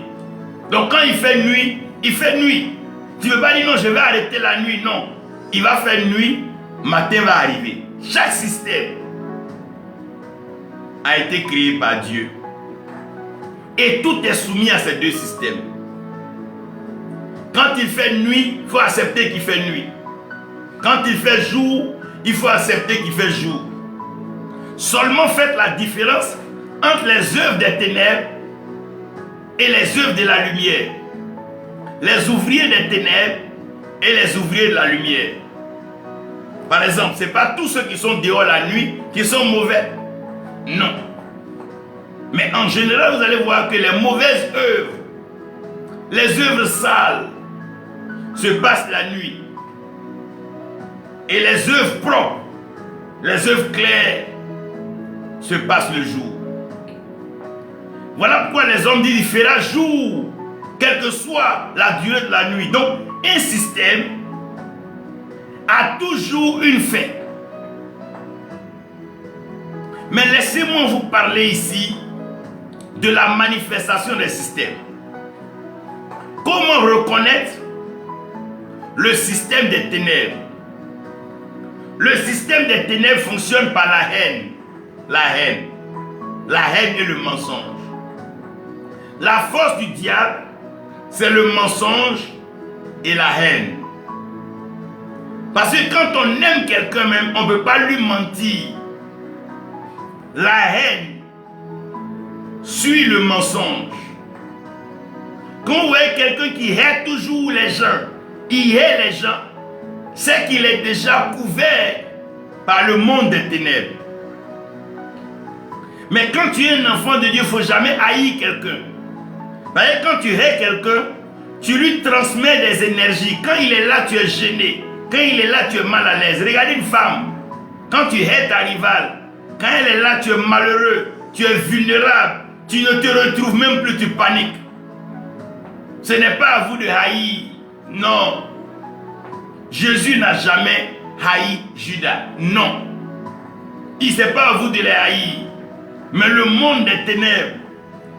Donc quand il fait nuit, il fait nuit. Tu ne veux pas dire non, je vais arrêter la nuit. Non, il va faire nuit, matin va arriver. Chaque système a été créé par Dieu. Et tout est soumis à ces deux systèmes. Quand il fait nuit, il faut accepter qu'il fait nuit. Quand il fait jour, il faut accepter qu'il fait jour. Seulement faites la différence entre les œuvres des ténèbres et les œuvres de la lumière. Les ouvriers des ténèbres et les ouvriers de la lumière. Par exemple, ce n'est pas tous ceux qui sont dehors la nuit qui sont mauvais. Non. Mais en général, vous allez voir que les mauvaises œuvres, les œuvres sales, se passent la nuit. Et les œuvres propres, les œuvres claires, se passent le jour. Voilà pourquoi les hommes disent il fera jour, quelle que soit la durée de la nuit. Donc, un système a toujours une fin. Mais laissez-moi vous parler ici de la manifestation des systèmes. Comment reconnaître le système des ténèbres? Le système des ténèbres fonctionne par la haine. La haine. La haine et le mensonge. La force du diable, c'est le mensonge et la haine. Parce que quand on aime quelqu'un même, on ne peut pas lui mentir. La haine suit le mensonge. Quand vous voyez quelqu'un qui hait toujours les gens, il hait les gens, c'est qu'il est déjà couvert par le monde des ténèbres. Mais quand tu es un enfant de Dieu, il ne faut jamais haïr quelqu'un. Voyez, quand tu hais quelqu'un, tu lui transmets des énergies. Quand il est là, tu es gêné. Quand il est là, tu es mal à l'aise. Regardez une femme. Quand tu hais ta rivale, quand elle est là, tu es malheureux, tu es vulnérable. Tu ne te retrouves même plus, tu paniques. Ce n'est pas à vous de haïr. Non. Jésus n'a jamais haï Judas. Non. Il n'est pas à vous de les haïr. Mais le monde des ténèbres,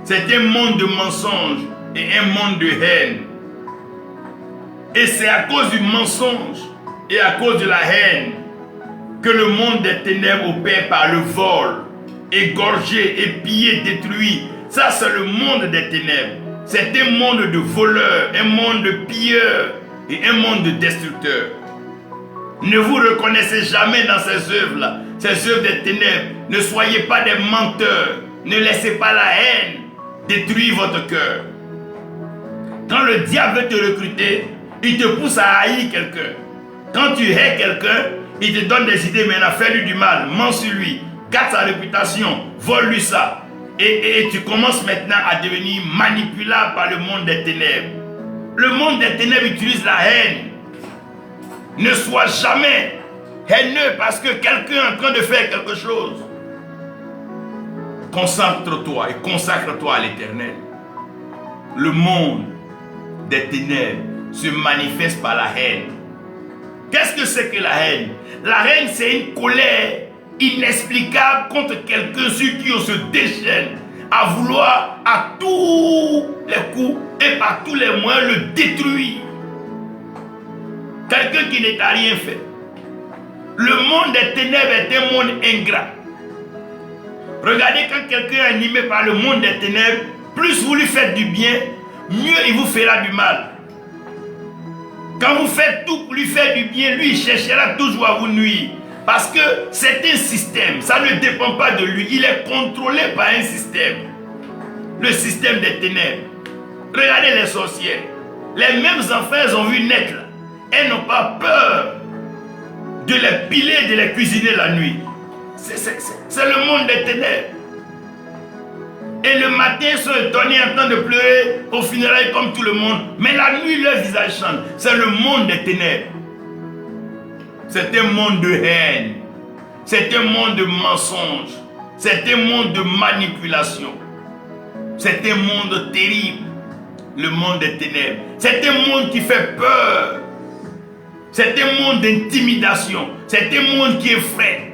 c'est un monde de mensonges et un monde de haine. Et c'est à cause du mensonge et à cause de la haine que le monde des ténèbres opère par le vol, égorger, épier, détruire. Ça, c'est le monde des ténèbres. C'est un monde de voleurs, un monde de pilleurs et un monde de destructeurs. Ne vous reconnaissez jamais dans ces œuvres-là, ces œuvres des ténèbres. Ne soyez pas des menteurs. Ne laissez pas la haine détruire votre cœur. Quand le diable veut te recruter, il te pousse à haïr quelqu'un. Quand tu hais quelqu'un, il te donne des idées, maintenant fais-lui du mal, mens sur lui, gâte sa réputation, vole-lui ça. Et tu commences maintenant à devenir manipulable par le monde des ténèbres. Le monde des ténèbres utilise la haine. Ne sois jamais haineux parce que quelqu'un est en train de faire quelque chose. Concentre-toi et consacre-toi à l'Éternel. Le monde des ténèbres se manifeste par la haine. Qu'est-ce que c'est que la haine? La haine, c'est une colère inexplicable contre quelqu'un sur qui on se déchaîne à vouloir à tous les coups et par tous les moyens le détruire. Quelqu'un qui ne t'a rien fait. Le monde des ténèbres est un monde ingrat. Regardez, quand quelqu'un est animé par le monde des ténèbres, plus vous lui faites du bien, mieux il vous fera du mal. Quand vous faites tout pour lui faire du bien, lui il cherchera toujours à vous nuire. Parce que c'est un système, ça ne dépend pas de lui. Il est contrôlé par un système. Le système des ténèbres. Regardez les sorcières. Les mêmes enfants, elles ont vu naître là. Elles n'ont pas peur de les piler, de les cuisiner la nuit. C'est le monde des ténèbres. Et le matin, ils sont étonnés en train de pleurer au funérailles comme tout le monde. Mais la nuit, leur visage change. C'est le monde des ténèbres. C'est un monde de haine. C'est un monde de mensonges. C'est un monde de manipulation. C'est un monde terrible. Le monde des ténèbres. C'est un monde qui fait peur. C'est un monde d'intimidation. C'est un monde qui effraie.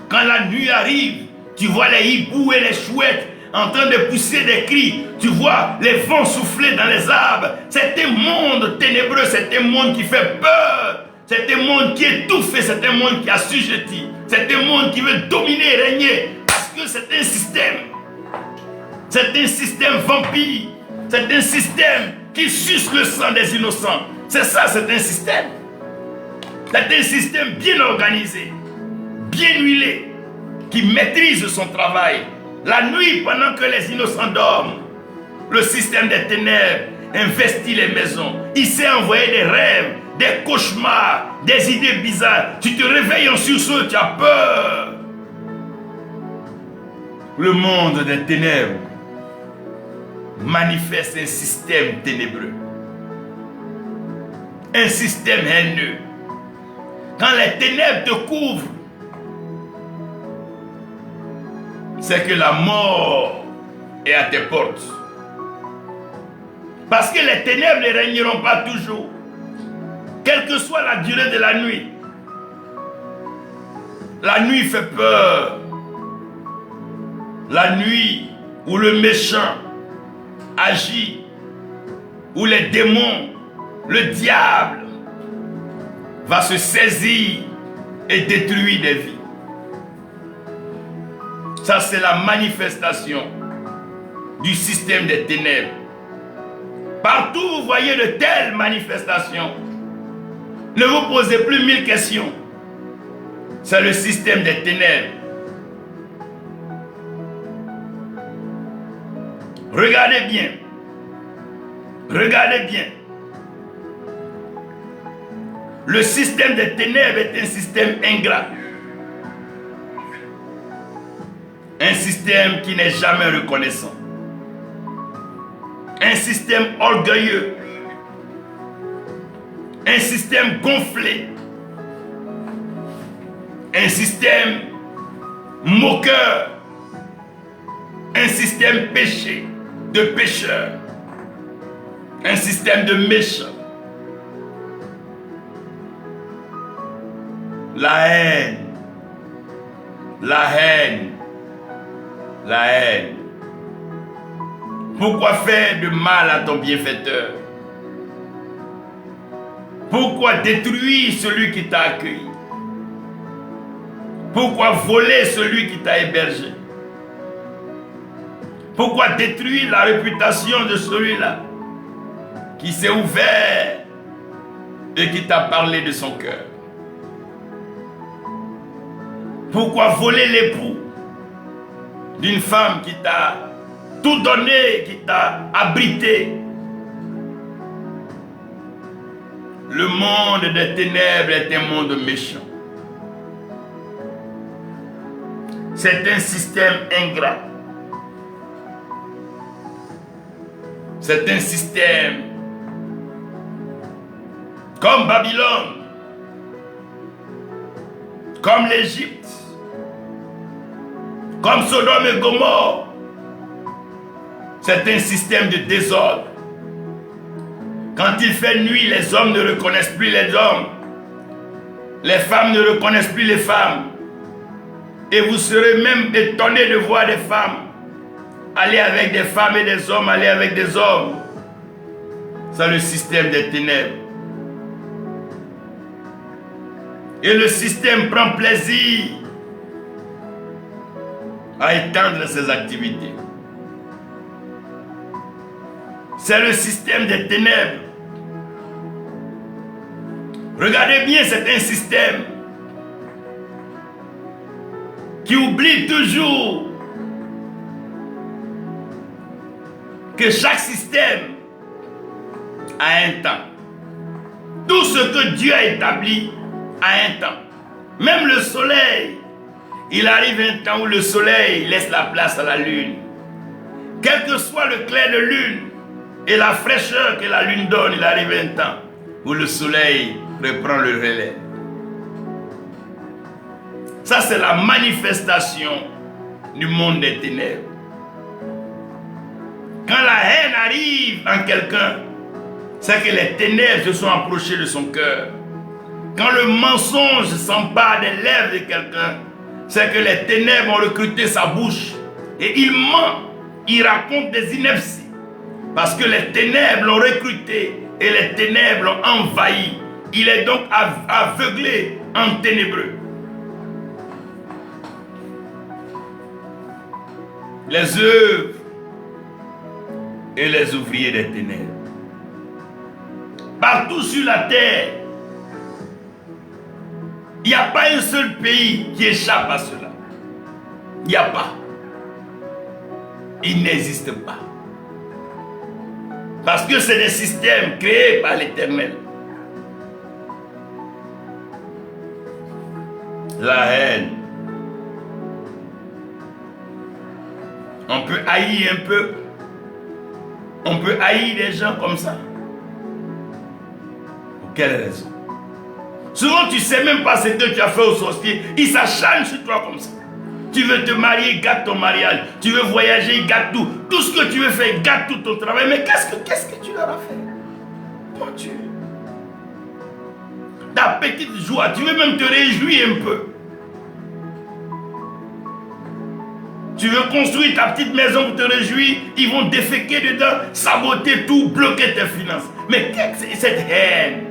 Quand la nuit arrive, tu vois les hiboux et les chouettes en train de pousser des cris. Tu vois les vents souffler dans les arbres. C'est un monde ténébreux. C'est un monde qui fait peur. C'est un monde qui étouffe. C'est un monde qui assujettit. C'est un monde qui veut dominer et régner. Parce que c'est un système. C'est un système vampire. C'est un système qui suce le sang des innocents. C'est ça, c'est un système. C'est un système bien organisé, bien huilé, qui maîtrise son travail. La nuit, pendant que les innocents dorment, le système des ténèbres investit les maisons. Il sait envoyer des rêves, des cauchemars, des idées bizarres. Tu te réveilles en sursaut, tu as peur. Le monde des ténèbres manifeste un système ténébreux, un système haineux. Quand les ténèbres te couvrent, c'est que la mort est à tes portes. Parce que les ténèbres ne régneront pas toujours, quelle que soit la durée de la nuit. La nuit fait peur. La nuit où le méchant agit, où les démons, le diable va se saisir et détruire des vies. Ça, c'est la manifestation du système des ténèbres. Partout où vous voyez de telles manifestations, ne vous posez plus 1000 questions. C'est le système des ténèbres. Regardez bien. Regardez bien. Le système des ténèbres est un système ingrat. Un système qui n'est jamais reconnaissant. Un système orgueilleux. Un système gonflé. Un système moqueur. Un système péché, de pécheurs. Un système de méchants. La haine. La haine. La haine. Pourquoi faire de mal à ton bienfaiteur? Pourquoi détruire celui qui t'a accueilli? Pourquoi voler celui qui t'a hébergé? Pourquoi détruire la réputation de celui-là qui s'est ouvert et qui t'a parlé de son cœur? Pourquoi voler l'époux d'une femme qui t'a tout donné, qui t'a abrité? Le monde des ténèbres est un monde méchant. C'est un système ingrat. C'est un système comme Babylone, comme l'Égypte, comme Sodome et Gomorrhe. C'est un système de désordre. Quand il fait nuit, les hommes ne reconnaissent plus les hommes. Les femmes ne reconnaissent plus les femmes. Et vous serez même étonnés de voir des femmes aller avec des femmes et des hommes aller avec des hommes. C'est le système des ténèbres. Et le système prend plaisir à étendre ses activités. C'est le système des ténèbres. Regardez bien, c'est un système qui oublie toujours que chaque système a un temps. Tout ce que Dieu a établi a un temps. Même le soleil, il arrive un temps où le soleil laisse la place à la lune. Quel que soit le clair de lune et la fraîcheur que la lune donne, il arrive un temps où le soleil reprend le relais. Ça, c'est la manifestation du monde des ténèbres. Quand la haine arrive en quelqu'un, c'est que les ténèbres se sont approchées de son cœur. Quand le mensonge s'empare des lèvres de quelqu'un, c'est que les ténèbres ont recruté sa bouche. Et il ment, il raconte des inepties. Parce que les ténèbres l'ont recruté et les ténèbres l'ont envahi. Il est donc aveuglé en ténébreux. Les œuvres et les ouvriers des ténèbres. Partout sur la terre, il n'y a pas un seul pays qui échappe à cela. Il n'y a pas. Il n'existe pas. Parce que c'est des systèmes créés par l'Éternel. La haine. On peut haïr un peu. On peut haïr des gens comme ça. Pour quelle raison? Souvent, tu ne sais même pas ce que tu as fait au sorcier. Il s'acharne sur toi comme ça. Tu veux te marier, gâte ton mariage. Tu veux voyager, gâte tout. Tout ce que tu veux faire, gâte tout ton travail. Mais qu'est-ce que tu leur as fait? Mon Dieu. Ta petite joie, tu veux même te réjouir un peu. Tu veux construire ta petite maison pour te réjouir, ils vont déféquer dedans, saboter tout, bloquer tes finances. Mais qu'est-ce que c'est cette haine?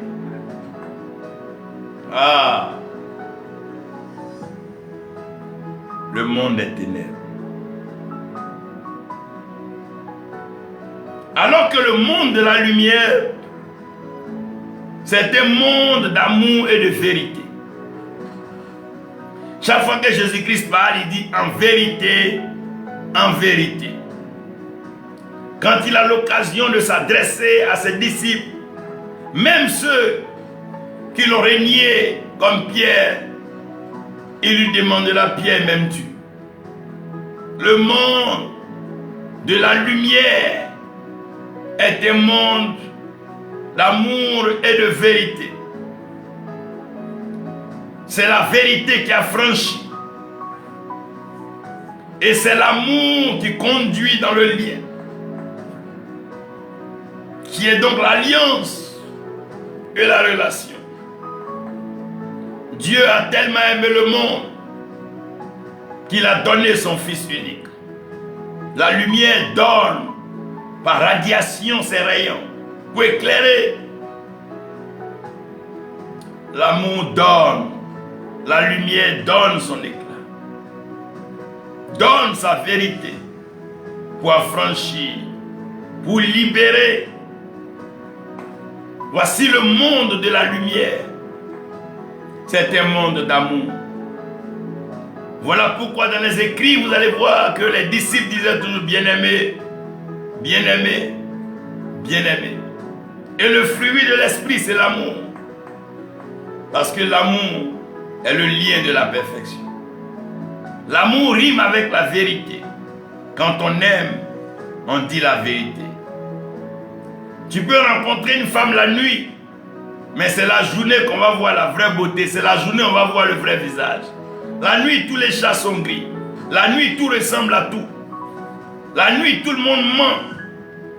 Ah! Le monde des ténèbres. Alors que le monde de la lumière, c'est un monde d'amour et de vérité. Chaque fois que Jésus-Christ parle, il dit en vérité, en vérité. Quand il a l'occasion de s'adresser à ses disciples, même ceux qui l'ont régné comme Pierre, il lui demandera, Pierre, m'aimes-tu? Le monde de la lumière est un monde d'amour et de vérité. C'est la vérité qui a franchi. Et c'est l'amour qui conduit dans le lien. Qui est donc l'alliance et la relation. Dieu a tellement aimé le monde qu'il a donné son Fils unique. La lumière donne par radiation ses rayons pour éclairer. L'amour donne, la lumière donne son éclat. Donne sa vérité pour affranchir, pour libérer. Voici le monde de la lumière. C'est un monde d'amour. Voilà pourquoi dans les écrits, vous allez voir que les disciples disaient toujours bien-aimé, bien-aimé, bien-aimé. Et le fruit de l'esprit, c'est l'amour. Parce que l'amour est le lien de la perfection. L'amour rime avec la vérité. Quand on aime, on dit la vérité. Tu peux rencontrer une femme la nuit, mais c'est la journée qu'on va voir la vraie beauté. C'est la journée où on va voir le vrai visage. La nuit, tous les chats sont gris. La nuit, tout ressemble à tout. La nuit, tout le monde ment.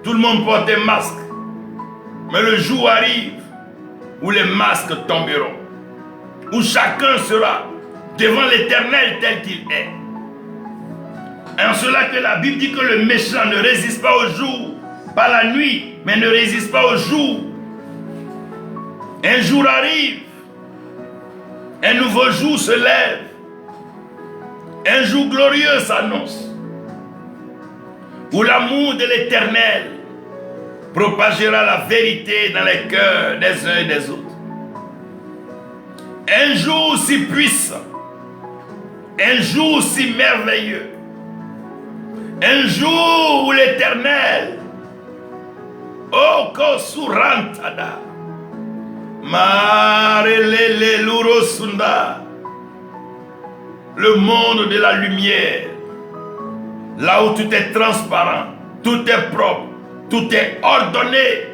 Tout le monde porte un masque. Mais le jour arrive où les masques tomberont. Où chacun sera devant l'Éternel tel qu'il est. Et en cela que la Bible dit que le méchant ne résiste pas au jour, pas la nuit, mais ne résiste pas au jour. Un jour arrive, un nouveau jour se lève, un jour glorieux s'annonce, où l'amour de l'Éternel propagera la vérité dans les cœurs des uns et des autres. Un jour si puissant, un jour si merveilleux, un jour où l'Éternel, oh Kosurantada, Marelele Lurosunda, le monde de la lumière, là où tout est transparent, tout est propre, tout est ordonné.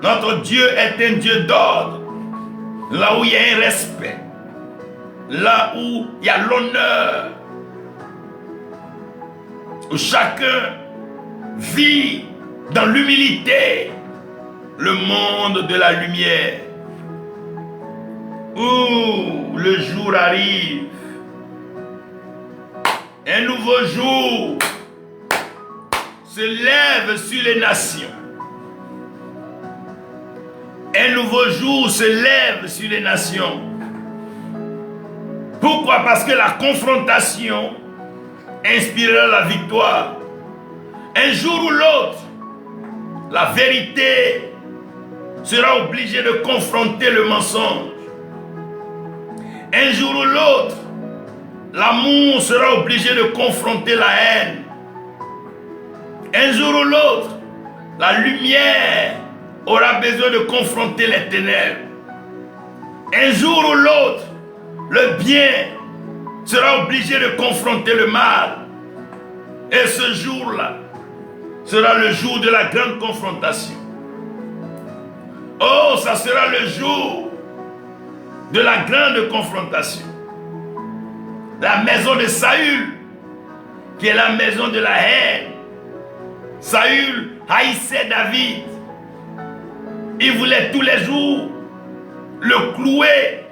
Notre Dieu est un Dieu d'ordre. Là où il y a un respect, là où il y a l'honneur, où chacun vit dans l'humilité, le monde de la lumière, où le jour arrive, un nouveau jour se lève sur les nations. Un nouveau jour se lève sur les nations. Pourquoi? Parce que la confrontation inspirera la victoire. Un jour ou l'autre, la vérité sera obligée de confronter le mensonge. Un jour ou l'autre, l'amour sera obligé de confronter la haine. Un jour ou l'autre, la lumière aura besoin de confronter les ténèbres. Un jour ou l'autre, le bien sera obligé de confronter le mal. Et ce jour-là sera le jour de la grande confrontation. Oh, ça sera le jour de la grande confrontation. La maison de Saül, qui est la maison de la haine. Saül haïssait David. Il voulait tous les jours le clouer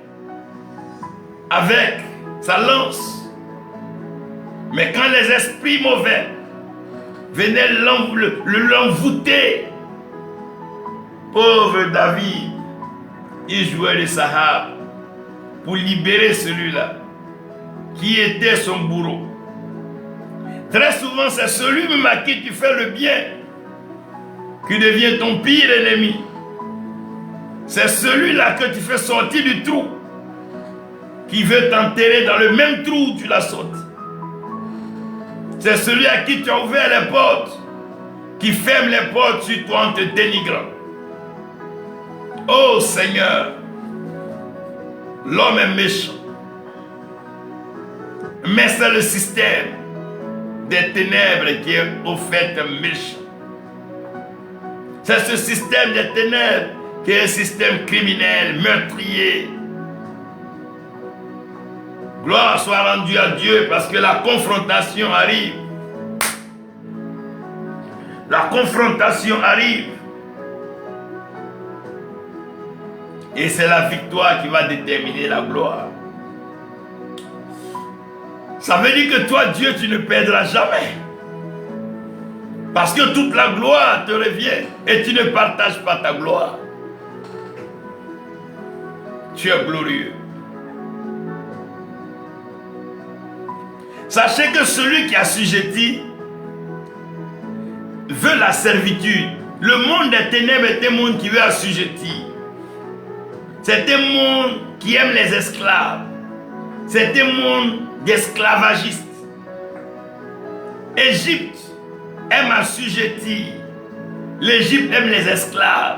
avec sa lance. Mais quand les esprits mauvais venaient l'envoûter, pauvre David, il jouait de sa harpe pour libérer celui-là qui était son bourreau. Très souvent, c'est celui-même à qui tu fais le bien qui devient ton pire ennemi. C'est celui-là que tu fais sortir du trou qui veut t'enterrer dans le même trou où tu l'as sorti. C'est celui à qui tu as ouvert les portes qui ferme les portes sur toi en te dénigrant. Oh Seigneur, L'homme est méchant. Mais c'est le système des ténèbres qui est au fait méchant. C'est ce système des ténèbres qui est un système criminel, meurtrier. Gloire soit rendue à Dieu parce que la confrontation arrive. La confrontation arrive. Et c'est la victoire qui va déterminer la gloire. Ça veut dire que toi, Dieu, tu ne perdras jamais. Parce que toute la gloire te revient et tu ne partages pas ta gloire. Tu es glorieux. Sachez que celui qui assujettit veut la servitude. Le monde des ténèbres est un monde qui veut assujettir. C'est un monde qui aime les esclaves. C'est un monde d'esclavagistes. Égypte aime assujettir. L'Égypte aime les esclaves.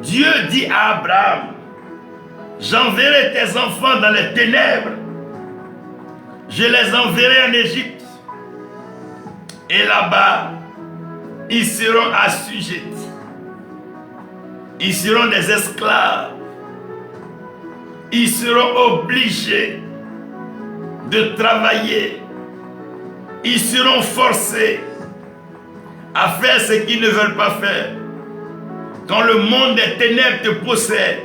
Dieu dit à Abraham, j'enverrai tes enfants dans les ténèbres. Je les enverrai en Égypte. Et là-bas, ils seront assujettis. Ils seront des esclaves. Ils seront obligés de travailler. Ils seront forcés à faire ce qu'ils ne veulent pas faire. Quand le monde des ténèbres te possède,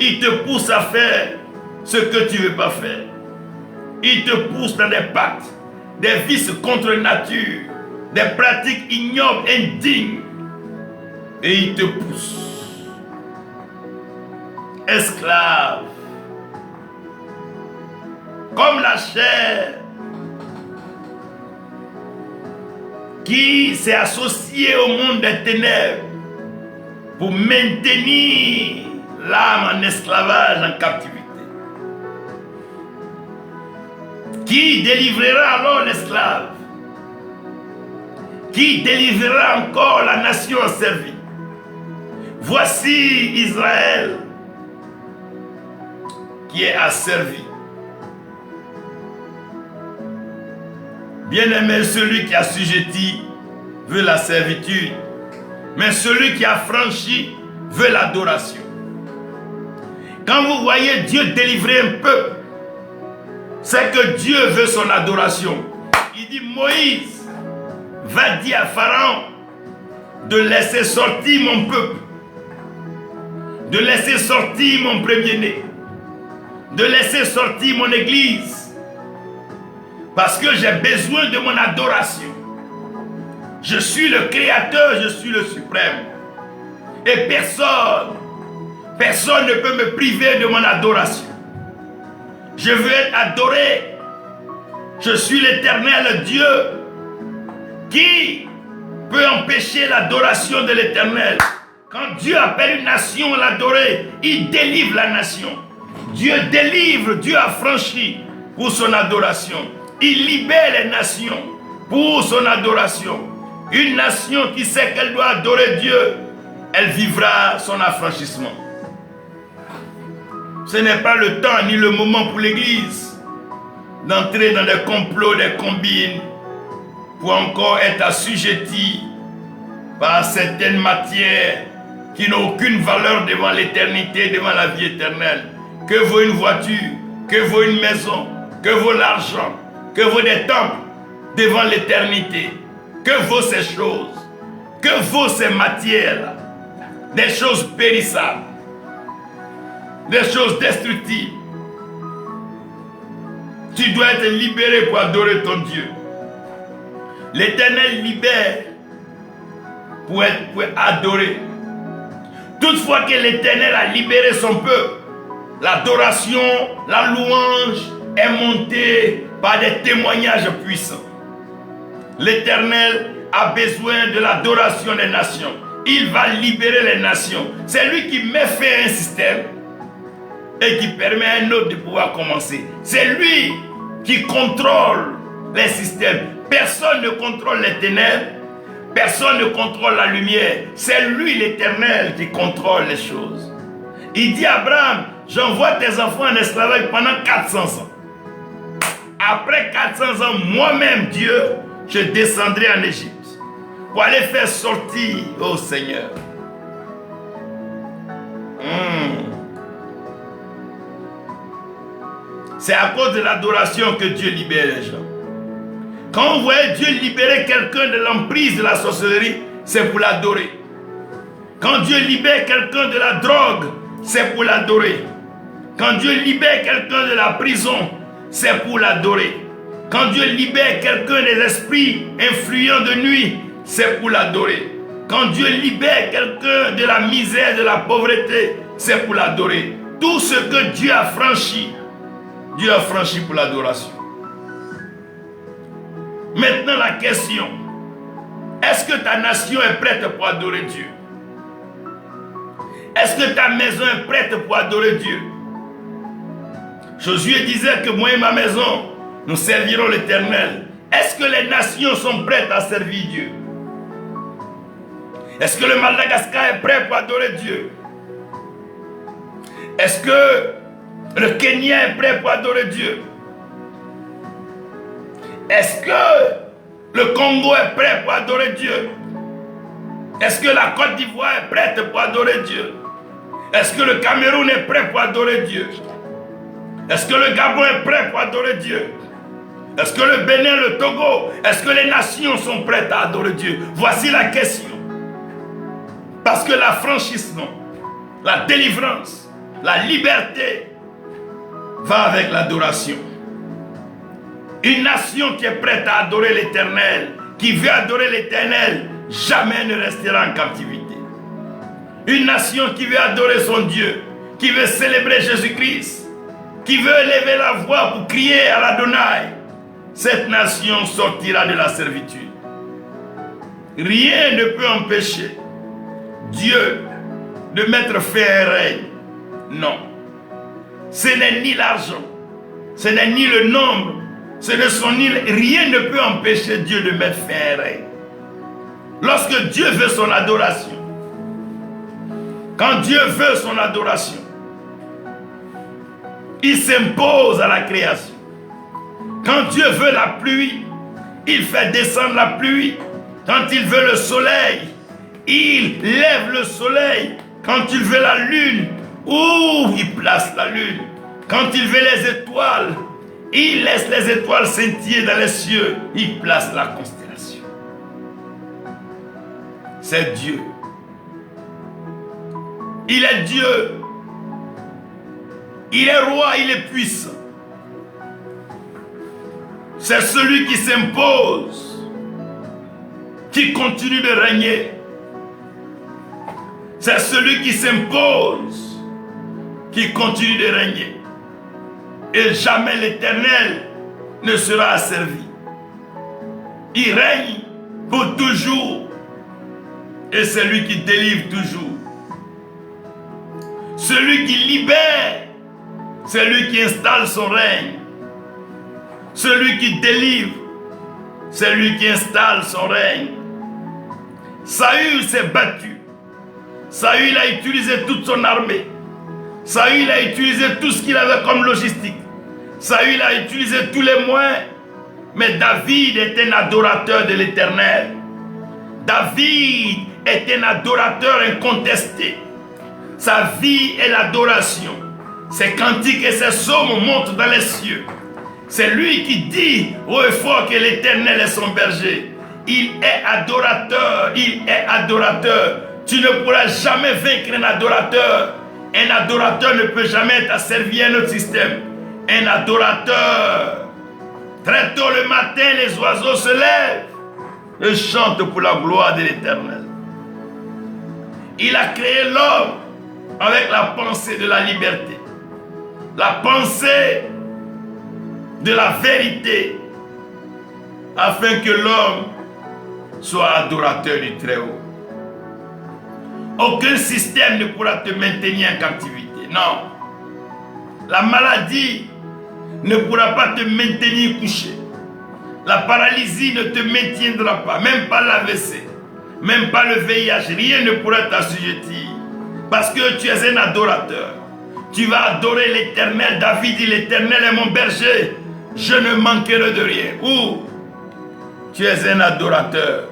il te pousse à faire ce que tu ne veux pas faire. Il te pousse dans des pactes, des vices contre nature, des pratiques ignobles, indignes. Et il te pousse. Esclave. Comme la chair qui s'est associée au monde des ténèbres pour maintenir l'âme en esclavage, en captivité. Qui délivrera alors l'esclave? Qui délivrera encore la nation asservie? Voici Israël qui est asservi. Bien-aimé, celui qui a assujetti veut la servitude, mais celui qui a franchi veut l'adoration. Quand vous voyez Dieu délivrer un peuple, c'est que Dieu veut son adoration. Il dit, Moïse, va dire à Pharaon de laisser sortir mon peuple, de laisser sortir mon premier-né, de laisser sortir mon église, parce que j'ai besoin de mon adoration. Je suis le créateur, je suis le suprême. Et personne ne peut me priver de mon adoration. Je veux être adoré. Je suis l'Éternel Dieu. Qui peut empêcher l'adoration de l'Éternel? Quand Dieu appelle une nation à l'adorer, il délivre la nation. Dieu délivre, Dieu a franchi pour son adoration. Il libère les nations pour son adoration. Une nation qui sait qu'elle doit adorer Dieu, elle vivra son affranchissement. Ce n'est pas le temps ni le moment pour l'Église d'entrer dans des complots, des combines, pour encore être assujetti par certaines matières qui n'ont aucune valeur devant l'éternité, devant la vie éternelle. Que vaut une voiture? Que vaut une maison? Que vaut l'argent? Que vaut des temples devant l'éternité? Que vaut ces choses? Que vaut ces matières-là? Des choses périssables, des choses destructives. Tu dois être libéré pour adorer ton Dieu. L'Éternel libère pour adorer. Toutefois que l'Éternel a libéré son peuple, l'adoration, la louange est montée par des témoignages puissants. L'Éternel a besoin de l'adoration des nations. Il va libérer les nations. C'est lui qui met fin à un système et qui permet à un autre de pouvoir commencer. C'est lui qui contrôle les systèmes. Personne ne contrôle les ténèbres. Personne ne contrôle la lumière. C'est lui l'Éternel qui contrôle les choses. Il dit à Abraham, j'envoie tes enfants en esclavage pendant 400 ans. Après 400 ans, moi-même, Dieu, je descendrai en Égypte pour aller faire sortir, oh Seigneur. C'est à cause de l'adoration que Dieu libère les gens. Quand vous voyez Dieu libérer quelqu'un de l'emprise de la sorcellerie, c'est pour l'adorer. Quand Dieu libère quelqu'un de la drogue, c'est pour l'adorer. Quand Dieu libère quelqu'un de la prison, c'est pour l'adorer. Quand Dieu libère quelqu'un des esprits influents de nuit, c'est pour l'adorer. Quand Dieu libère quelqu'un de la misère, de la pauvreté, c'est pour l'adorer. Tout ce que Dieu a franchi pour l'adoration. Maintenant la question, est-ce que ta nation est prête pour adorer Dieu? Est-ce que ta maison est prête pour adorer Dieu? Josué disait que moi et ma maison, nous servirons l'Éternel. Est-ce que les nations sont prêtes à servir Dieu? Est-ce que le Madagascar est prêt pour adorer Dieu? Est-ce que le Kenya est prêt pour adorer Dieu? Est-ce que le Congo est prêt pour adorer Dieu? Est-ce que la Côte d'Ivoire est prête pour adorer Dieu? Est-ce que le Cameroun est prêt pour adorer Dieu? Est-ce que le Gabon est prêt pour adorer Dieu? Est-ce que le Bénin, le Togo, est-ce que les nations sont prêtes à adorer Dieu? Voici la question. Parce que l'affranchissement, la délivrance, la liberté va avec l'adoration. Une nation qui est prête à adorer l'Éternel, qui veut adorer l'Éternel, jamais ne restera en captivité. Une nation qui veut adorer son Dieu, qui veut célébrer Jésus-Christ, qui veut élever la voix pour crier à l'Adonai, cette nation sortira de la servitude. Rien ne peut empêcher Dieu de mettre fin à un règne. Non. Ce n'est ni l'argent, ce n'est ni le nombre, ce ne sont ni... Rien ne peut empêcher Dieu de mettre fin à un règne. Lorsque Dieu veut son adoration, quand Dieu veut son adoration, il s'impose à la création. Quand Dieu veut la pluie, il fait descendre la pluie. Quand il veut le soleil, il lève le soleil. Quand il veut la lune, il place la lune. Quand il veut les étoiles, il laisse les étoiles scintiller dans les cieux. Il place la constellation. C'est Dieu. Il est Dieu. Il est roi, il est puissant. C'est celui qui s'impose, qui continue de régner. C'est celui qui s'impose, qui continue de régner. Et jamais l'Éternel ne sera asservi. Il règne pour toujours. Et c'est lui qui délivre toujours. Celui qui libère, c'est lui qui installe son règne. Celui qui délivre, c'est lui qui installe son règne. Saül s'est battu. Saül a utilisé toute son armée. Saül a utilisé tout ce qu'il avait comme logistique. Saül a utilisé tous les moyens. Mais David est un adorateur de l'Éternel. David est un adorateur incontesté. Sa vie est l'adoration. Ses cantiques et ses psaumes montent dans les cieux. C'est lui qui dit haut et fort que l'Éternel est son berger. Il est adorateur, il est adorateur. Tu ne pourras jamais vaincre un adorateur. Un adorateur ne peut jamais être asservi à un autre système. Un adorateur. Très tôt le matin, les oiseaux se lèvent et chantent pour la gloire de l'Éternel. Il a créé l'homme avec la pensée de la liberté. La pensée de la vérité, afin que l'homme soit adorateur du Très-Haut. Aucun système ne pourra te maintenir en captivité. Non. La maladie ne pourra pas te maintenir couché. La paralysie ne te maintiendra pas, même pas l'AVC, même pas le VIH. Rien ne pourra t'assujettir, parce que tu es un adorateur. Tu vas adorer l'Éternel. David dit, l'Éternel est mon berger. Je ne manquerai de rien. Ou tu es un adorateur.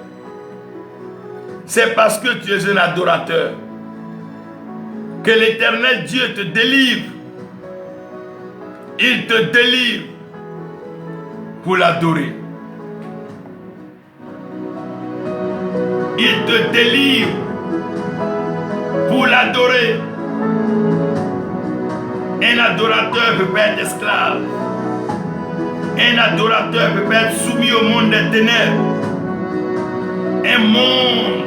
C'est parce que tu es un adorateur que l'Éternel Dieu te délivre. Il te délivre pour l'adorer. Il te délivre pour l'adorer. Un adorateur ne peut pas être esclave. Un adorateur ne peut pas être soumis au monde des ténèbres. Un monde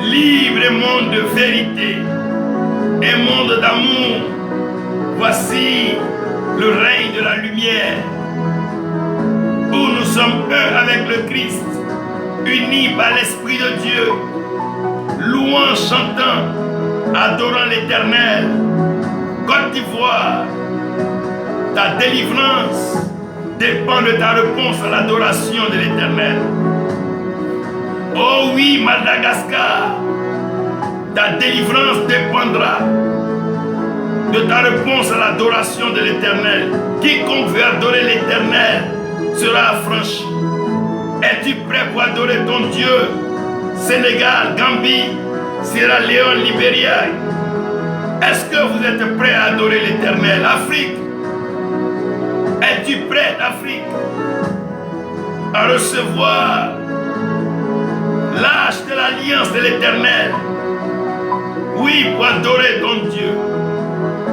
libre, un monde de vérité, un monde d'amour. Voici le règne de la lumière, où nous sommes un avec le Christ, unis par l'Esprit de Dieu, louant, chantant, adorant l'Éternel. Côte d'Ivoire, ta délivrance dépend de ta réponse à l'adoration de l'Éternel. Oh oui, Madagascar, ta délivrance dépendra de ta réponse à l'adoration de l'Éternel. Quiconque veut adorer l'Éternel sera affranchi. Es-tu prêt pour adorer ton Dieu? Sénégal, Gambie, Sierra Leone, Libéria. Est-ce que vous êtes prêts à adorer l'Éternel? Afrique, es-tu prêt, Afrique, à recevoir l'arche de l'alliance de l'Éternel? Oui, pour adorer ton Dieu,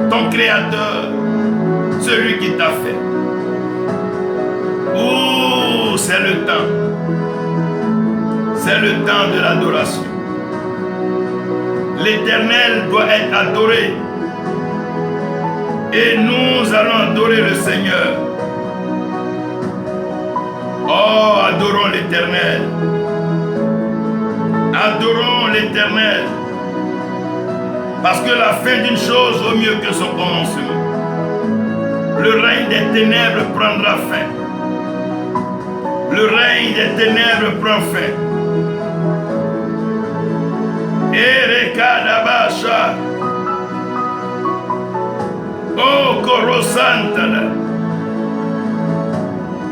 ton Créateur, celui qui t'a fait. Oh, c'est le temps. C'est le temps de l'adoration. L'Éternel doit être adoré. Et nous allons adorer le Seigneur. Oh, adorons l'Éternel. Adorons l'Éternel. Parce que la fin d'une chose vaut mieux que son commencement. Le règne des ténèbres prendra fin. Le règne des ténèbres prend fin. Erekadabasha. Oh, Korosantana.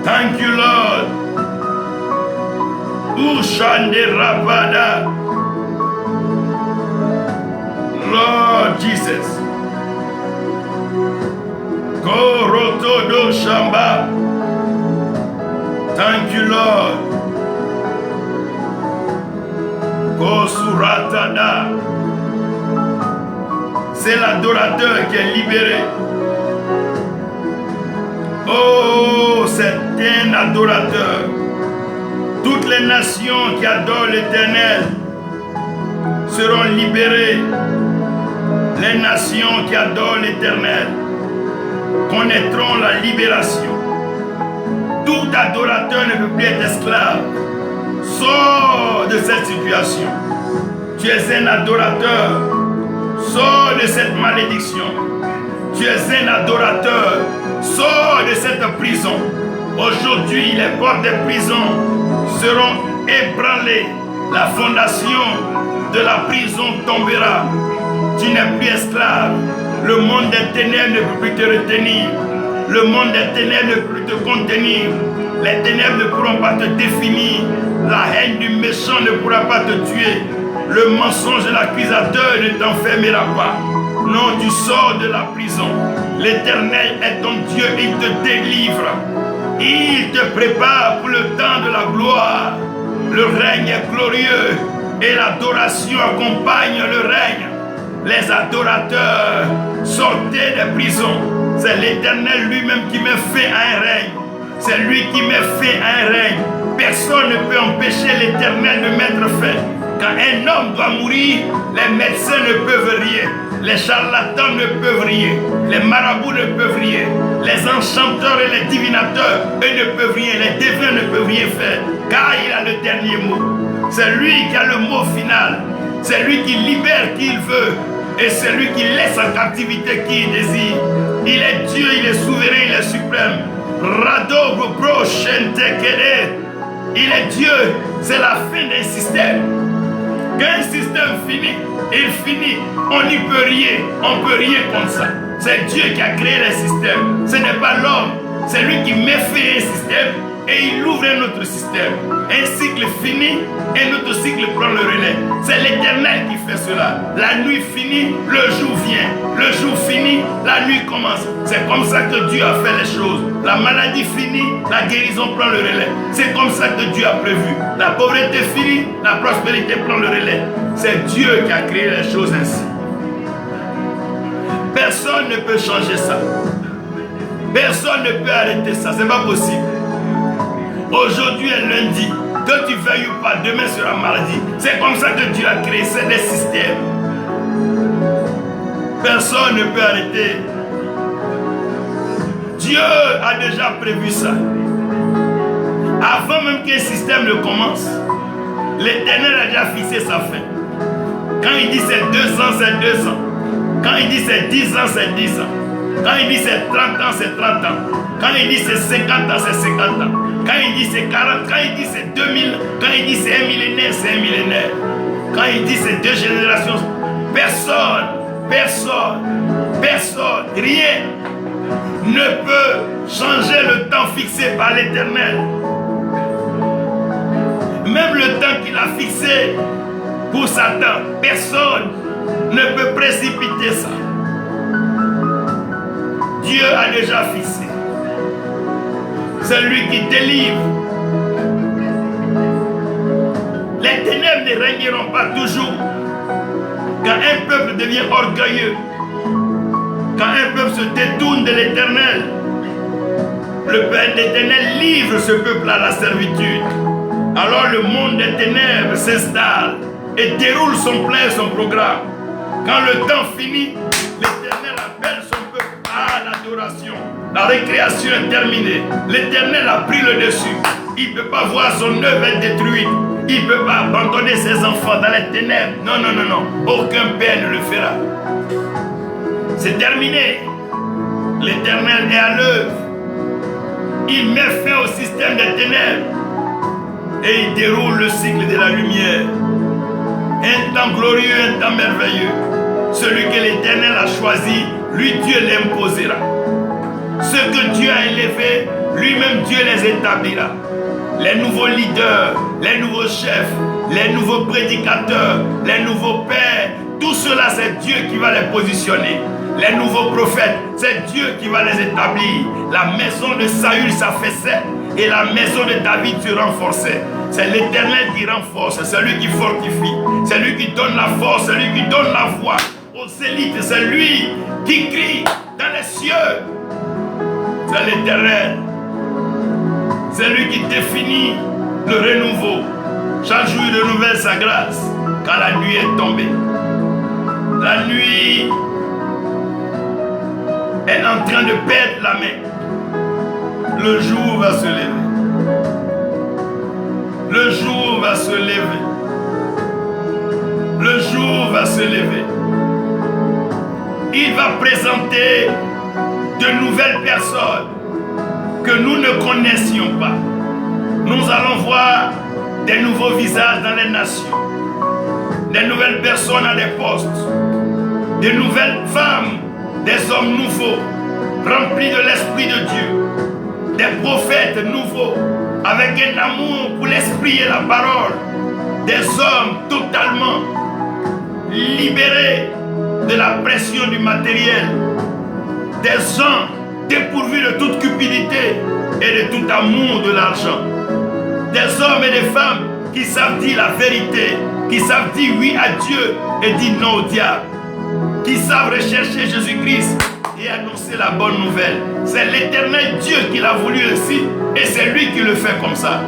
Thank you, Lord. Ushande Rabada. Lord Jesus. Korotodo Shamba. Thank you, Lord. Kosuratada. C'est l'adorateur qui est libéré. Oh, c'est un adorateur. Toutes les nations qui adorent l'Éternel seront libérées. Les nations qui adorent l'Éternel connaîtront la libération. Tout adorateur ne peut plus être esclave. Sors de cette situation. Tu es un adorateur. Sors de cette malédiction. Tu es un adorateur. Sors de cette prison. Aujourd'hui, les portes des prisons seront ébranlées. La fondation de la prison tombera. Tu n'es plus esclave. Le monde des ténèbres ne peut plus te retenir. Le monde des ténèbres ne peut plus te contenir. Les ténèbres ne pourront pas te définir. La haine du méchant ne pourra pas te tuer. Le mensonge de l'accusateur ne t'enfermera pas. Non, tu sors de la prison. L'Éternel est ton Dieu, il te délivre. Il te prépare pour le temps de la gloire. Le règne est glorieux et l'adoration accompagne le règne. Les adorateurs, sortez des prisons. C'est l'Éternel lui-même qui met fin à un règne. C'est lui qui met fin à un règne. Personne ne peut empêcher l'Éternel de mettre fin. Quand un homme doit mourir, les médecins ne peuvent rien. Les charlatans ne peuvent rien. Les marabouts ne peuvent rien. Les enchanteurs et les divinateurs, eux ne peuvent rien. Les devins ne peuvent rien faire. Car il a le dernier mot. C'est lui qui a le mot final. C'est lui qui libère qui il veut. Et c'est lui qui laisse en captivité qui il désire. Il est Dieu, il est souverain, il est suprême. Rado Brochente Kede. Il est Dieu. C'est la fin d'un système. Quand un système finit, il finit. On n'y peut rien. On ne peut rien contre ça. C'est Dieu qui a créé le système. Ce n'est pas l'homme. C'est lui qui met fin à un système et il ouvre un autre système. Un cycle finit et un autre cycle prend le relais. C'est l'Éternel qui fait cela. La nuit finit, le jour vient. Le jour finit, la nuit commence. C'est comme ça que Dieu a fait les choses. La maladie finit, la guérison prend le relais. C'est comme ça que Dieu a prévu. La pauvreté finit, la prospérité prend le relais. C'est Dieu qui a créé les choses ainsi. Personne ne peut changer ça. Personne ne peut arrêter ça. C'est pas possible. Aujourd'hui est lundi. Que tu veuilles ou pas, demain sera mardi. C'est comme ça que Dieu a créé. C'est des systèmes. Personne ne peut arrêter. Dieu a déjà prévu ça. Avant même qu'un système ne commence, l'Éternel a déjà fixé sa fin. Quand il dit c'est 2 ans, c'est 2 ans. Quand il dit c'est 10 ans, c'est 10 ans. Quand il dit c'est 30 ans, c'est 30 ans. Quand il dit c'est 50 ans, c'est 50 ans. Quand il dit c'est 40, quand il dit c'est 2000, quand il dit c'est 1 millénaire, c'est 1 millénaire. Quand il dit c'est 2 générations, personne, rien ne peut changer le temps fixé par l'Éternel. Même le temps qu'il a fixé pour Satan, personne ne peut précipiter ça. Dieu a déjà fixé. C'est lui qui délivre. Les ténèbres ne régneront pas toujours. Quand un peuple devient orgueilleux, quand un peuple se détourne de l'Éternel, le Père d'Éternel livre ce peuple à la servitude. Alors le monde des ténèbres s'installe et déroule son plein son programme. Quand le temps finit, l'Éternel appelle son peuple à l'adoration. La récréation est terminée. L'Éternel a pris le dessus. Il ne peut pas voir son œuvre être détruite. Il ne peut pas abandonner ses enfants dans les ténèbres. Non, non, non, non. Aucun père ne le fera. C'est terminé. L'Éternel est à l'œuvre. Il met fin au système des ténèbres. Et il déroule le cycle de la lumière. Un temps glorieux, un temps merveilleux. Celui que l'Éternel a choisi, lui Dieu l'imposera. Ceux que Dieu a élevés, lui-même Dieu les établira. Les nouveaux leaders, les nouveaux chefs, les nouveaux prédicateurs, les nouveaux pères, tout cela c'est Dieu qui va les positionner. Les nouveaux prophètes, c'est Dieu qui va les établir. La maison de Saül s'affaissait et la maison de David se renforçait. C'est l'Éternel qui renforce, c'est lui qui fortifie, c'est lui qui donne la force, c'est lui qui donne la voix aux élites, c'est lui qui crie dans les cieux. C'est l'Éternel. C'est lui qui définit le renouveau. Chaque jour il renouvelle sa grâce quand la nuit est tombée. La nuit est en train de perdre la main. Le jour va se lever. Le jour va se lever. Le jour va se lever. Il va présenter de nouvelles personnes que nous ne connaissions pas. Nous allons voir des nouveaux visages dans les nations, des nouvelles personnes à des postes, des nouvelles femmes, des hommes nouveaux, remplis de l'Esprit de Dieu, des prophètes nouveaux, avec un amour pour l'Esprit et la parole, des hommes totalement libérés de la pression du matériel, des gens dépourvus de toute cupidité et de tout amour de l'argent. Des hommes et des femmes qui savent dire la vérité, qui savent dire oui à Dieu et dire non au diable, qui savent rechercher Jésus-Christ et annoncer la bonne nouvelle. C'est l'Éternel Dieu qui l'a voulu ainsi et c'est lui qui le fait comme ça.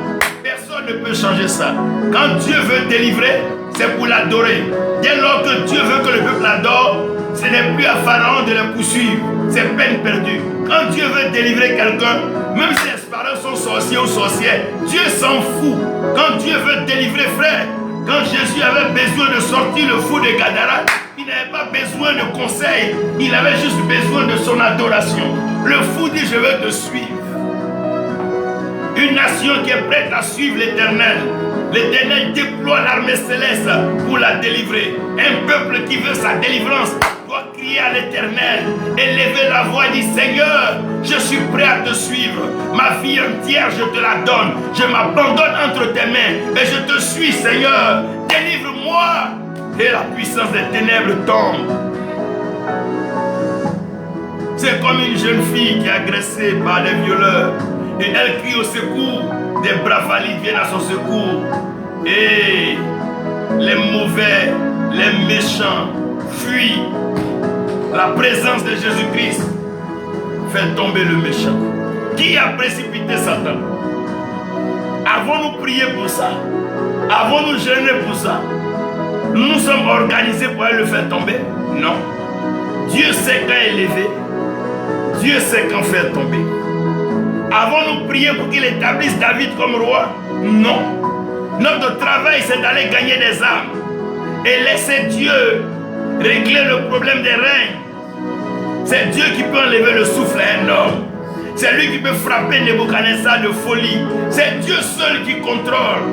Personne ne peut changer ça. Quand Dieu veut délivrer, c'est pour l'adorer. Dès lors que Dieu veut que le peuple adore, ce n'est plus à Pharaon de le poursuivre. C'est peine perdue. Quand Dieu veut délivrer quelqu'un, même si les parents sont sorciers ou sorcières, Dieu s'en fout. Quand Dieu veut délivrer, frère, quand Jésus avait besoin de sortir le fou de Gadara, il n'avait pas besoin de conseils, il avait juste besoin de son adoration. Le fou dit, je veux te suivre. Une nation qui est prête à suivre l'Éternel, L'Éternel déploie l'armée céleste pour la délivrer. Un peuple qui veut sa délivrance doit crier à l'Éternel, élever la voix, dit Seigneur, je suis prêt à te suivre. Ma vie entière, je te la donne. Je m'abandonne entre tes mains et je te suis, Seigneur. Délivre-moi. Et la puissance des ténèbres tombe. C'est comme une jeune fille qui est agressée par des violeurs. Et elle crie au secours. Des bras valides viennent à son secours. Et les mauvais, les méchants fuient. La présence de Jésus-Christ fait tomber le méchant. Qui a précipité Satan? Avons-nous prié pour ça? Avons-nous jeûné pour ça? Nous sommes organisés pour aller le faire tomber? Non. Dieu sait quand élever. Dieu sait quand faire tomber. Avons-nous prié pour qu'il établisse David comme roi? Non. Notre travail, c'est d'aller gagner des âmes et laisser Dieu régler le problème des règnes. C'est Dieu qui peut enlever le souffle à un homme. C'est lui qui peut frapper Nebuchadnezzar de folie. C'est Dieu seul qui contrôle.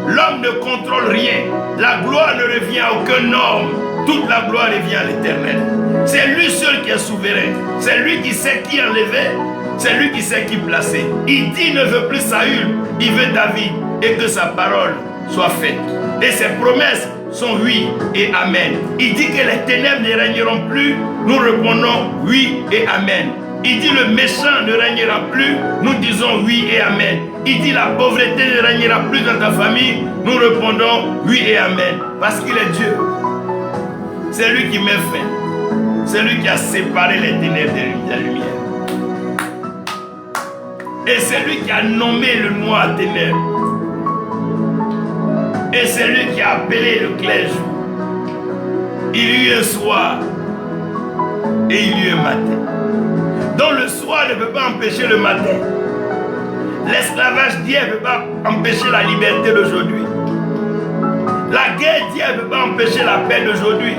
L'homme ne contrôle rien. La gloire ne revient à aucun homme. Toute la gloire revient à l'Éternel. C'est lui seul qui est souverain. C'est lui qui sait qui enlever. C'est lui qui sait qui placer. Il dit il ne veut plus Saül, il veut David. Et que sa parole soit faite. Et ses promesses sont oui et amen. Il dit que les ténèbres ne régneront plus. Nous répondons oui et amen. Il dit le méchant ne régnera plus. Nous disons oui et amen. Il dit la pauvreté ne régnera plus dans ta famille. Nous répondons oui et amen. Parce qu'il est Dieu. C'est lui qui met fin. C'est lui qui a séparé les ténèbres de la lumière. Et c'est lui qui a nommé le noir ténèbres. Et c'est lui qui a appelé le clair jour. Il y eut un soir et il y eut un matin. Donc le soir ne peut pas empêcher le matin. L'esclavage d'hier ne peut pas empêcher la liberté d'aujourd'hui. La guerre d'hier ne peut pas empêcher la paix d'aujourd'hui.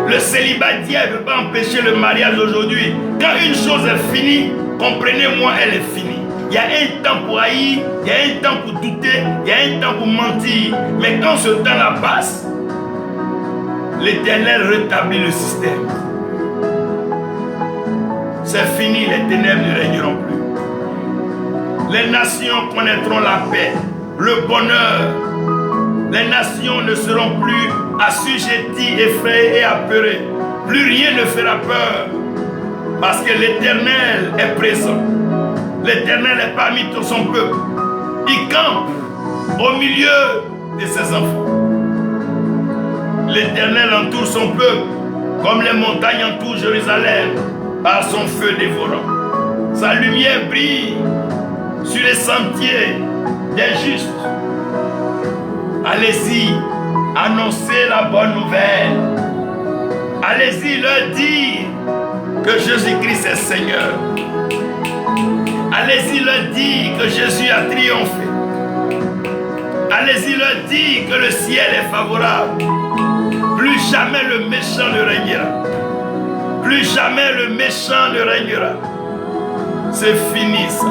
Le célibat d'hier ne peut pas empêcher le mariage d'aujourd'hui. Quand une chose est finie, comprenez-moi, elle est finie. Il y a un temps pour haïr, il y a un temps pour douter, il y a un temps pour mentir. Mais quand ce temps-là passe, l'Éternel rétablit le système. C'est fini, les ténèbres ne régneront plus. Les nations connaîtront la paix, le bonheur. Les nations ne seront plus assujetties, effrayées et apeurées. Plus rien ne fera peur. Parce que l'Éternel est présent. L'Éternel est parmi tout son peuple. Il campe au milieu de ses enfants. L'Éternel entoure son peuple comme les montagnes entourent Jérusalem par son feu dévorant. Sa lumière brille sur les sentiers des justes. Allez-y, annoncez la bonne nouvelle. Allez-y leur dire que Jésus-Christ est Seigneur. Allez-y leur dire que Jésus a triomphé. Allez-y leur dire que le ciel est favorable. Plus jamais le méchant ne régnera. Plus jamais le méchant ne régnera. C'est fini ça.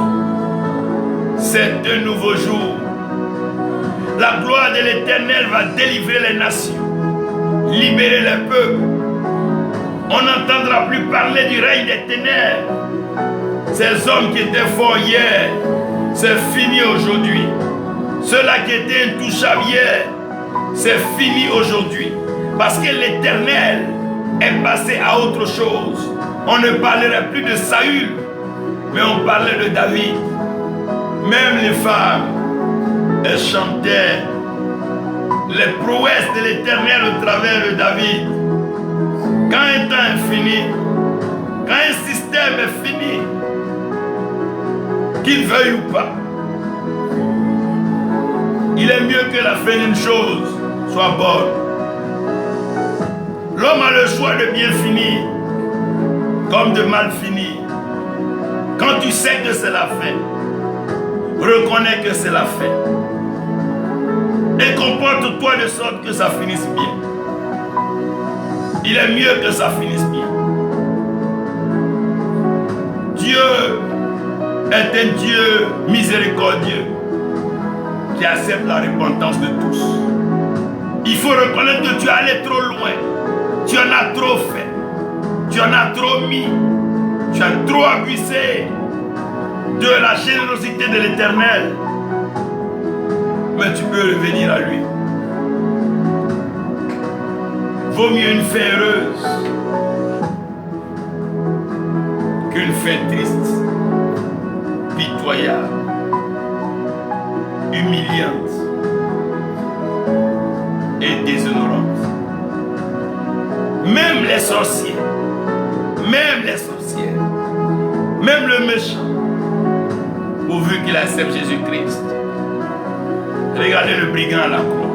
C'est un nouveau jour. La gloire de l'Éternel va délivrer les nations, libérer les peuples. On n'entendra plus parler du règne des ténèbres. Ces hommes qui étaient forts hier, c'est fini aujourd'hui. Ceux-là qui étaient intouchables hier, c'est fini aujourd'hui. Parce que l'Éternel est passé à autre chose. On ne parlerait plus de Saül, mais on parlait de David. Même les femmes, elles chantaient les prouesses de l'Éternel au travers de David. Quand un temps est fini, quand un système est fini, qu'il veuille ou pas, il est mieux que la fin d'une chose soit bonne. L'homme a le choix de bien finir comme de mal finir. Quand tu sais que c'est la fin, reconnais que c'est la fin. Et comporte-toi de sorte que ça finisse bien. Il est mieux que ça finisse bien. Dieu est un Dieu miséricordieux qui accepte la repentance de tous. Il faut reconnaître que tu es allé trop loin. Tu en as trop fait. Tu en as trop mis. Tu as trop abusé de la générosité de l'Éternel. Mais tu peux revenir à lui. Vaut mieux une fin heureuse qu'une fin triste, pitoyable, humiliante et déshonorante. Même les sorciers, même le méchant, pourvu qu'il accepte Jésus-Christ. Regardez le brigand à la croix.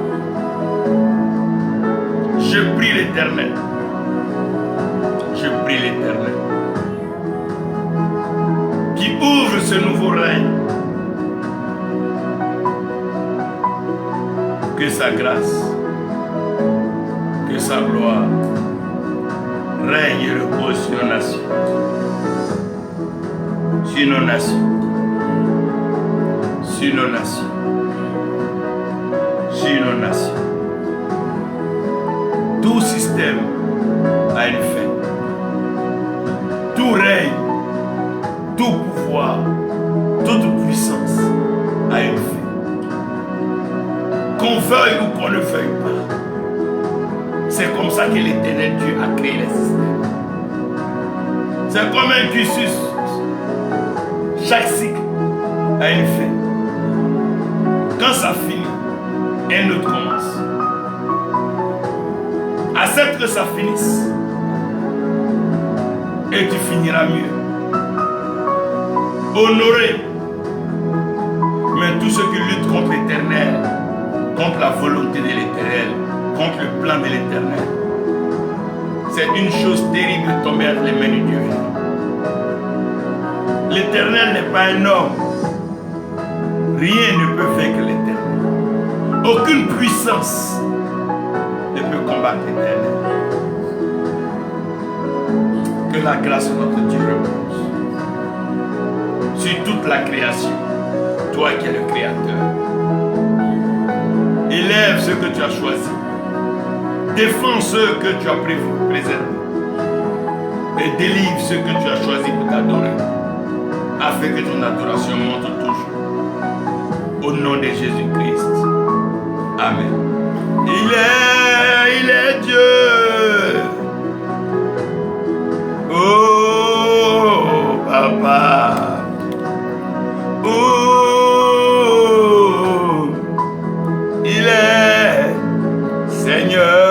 Je prie l'Éternel. Je prie l'Éternel qui ouvre ce nouveau règne. Que sa grâce, que sa gloire règne et repose sur nos nations. Sur nos nations. Sur nos nations. Sur nos nations. Tout système a une fin. Tout règne, tout pouvoir, toute puissance a une fin. Qu'on veuille ou qu'on ne veuille pas. C'est comme ça que l'Éternel Dieu a créé les systèmes. C'est comme un cursus. Chaque cycle a une fin. Quand ça finit, un autre commence. Accepte que ça finisse. Et tu finiras mieux. Honorer. Mais tous ceux qui luttent contre l'Éternel, contre la volonté de l'Éternel, contre le plan de l'Éternel, c'est une chose terrible de tomber entre les mains du Dieu. L'Éternel n'est pas un homme. Rien ne peut vaincre l'Éternel. Aucune puissance ne peut combattre l'Éternel. Que la grâce de notre Dieu repose sur toute la création. Toi qui es le Créateur. Élève ceux que tu as choisis. Défends ceux que tu as préservés. Et délivre ceux que tu as choisis pour t'adorer. Afin que ton adoration monte toujours. Au nom de Jésus-Christ. Amen. Il est Dieu. Oh, Papa. Oh, il est Seigneur.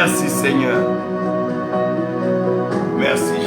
Merci Seigneur. Merci.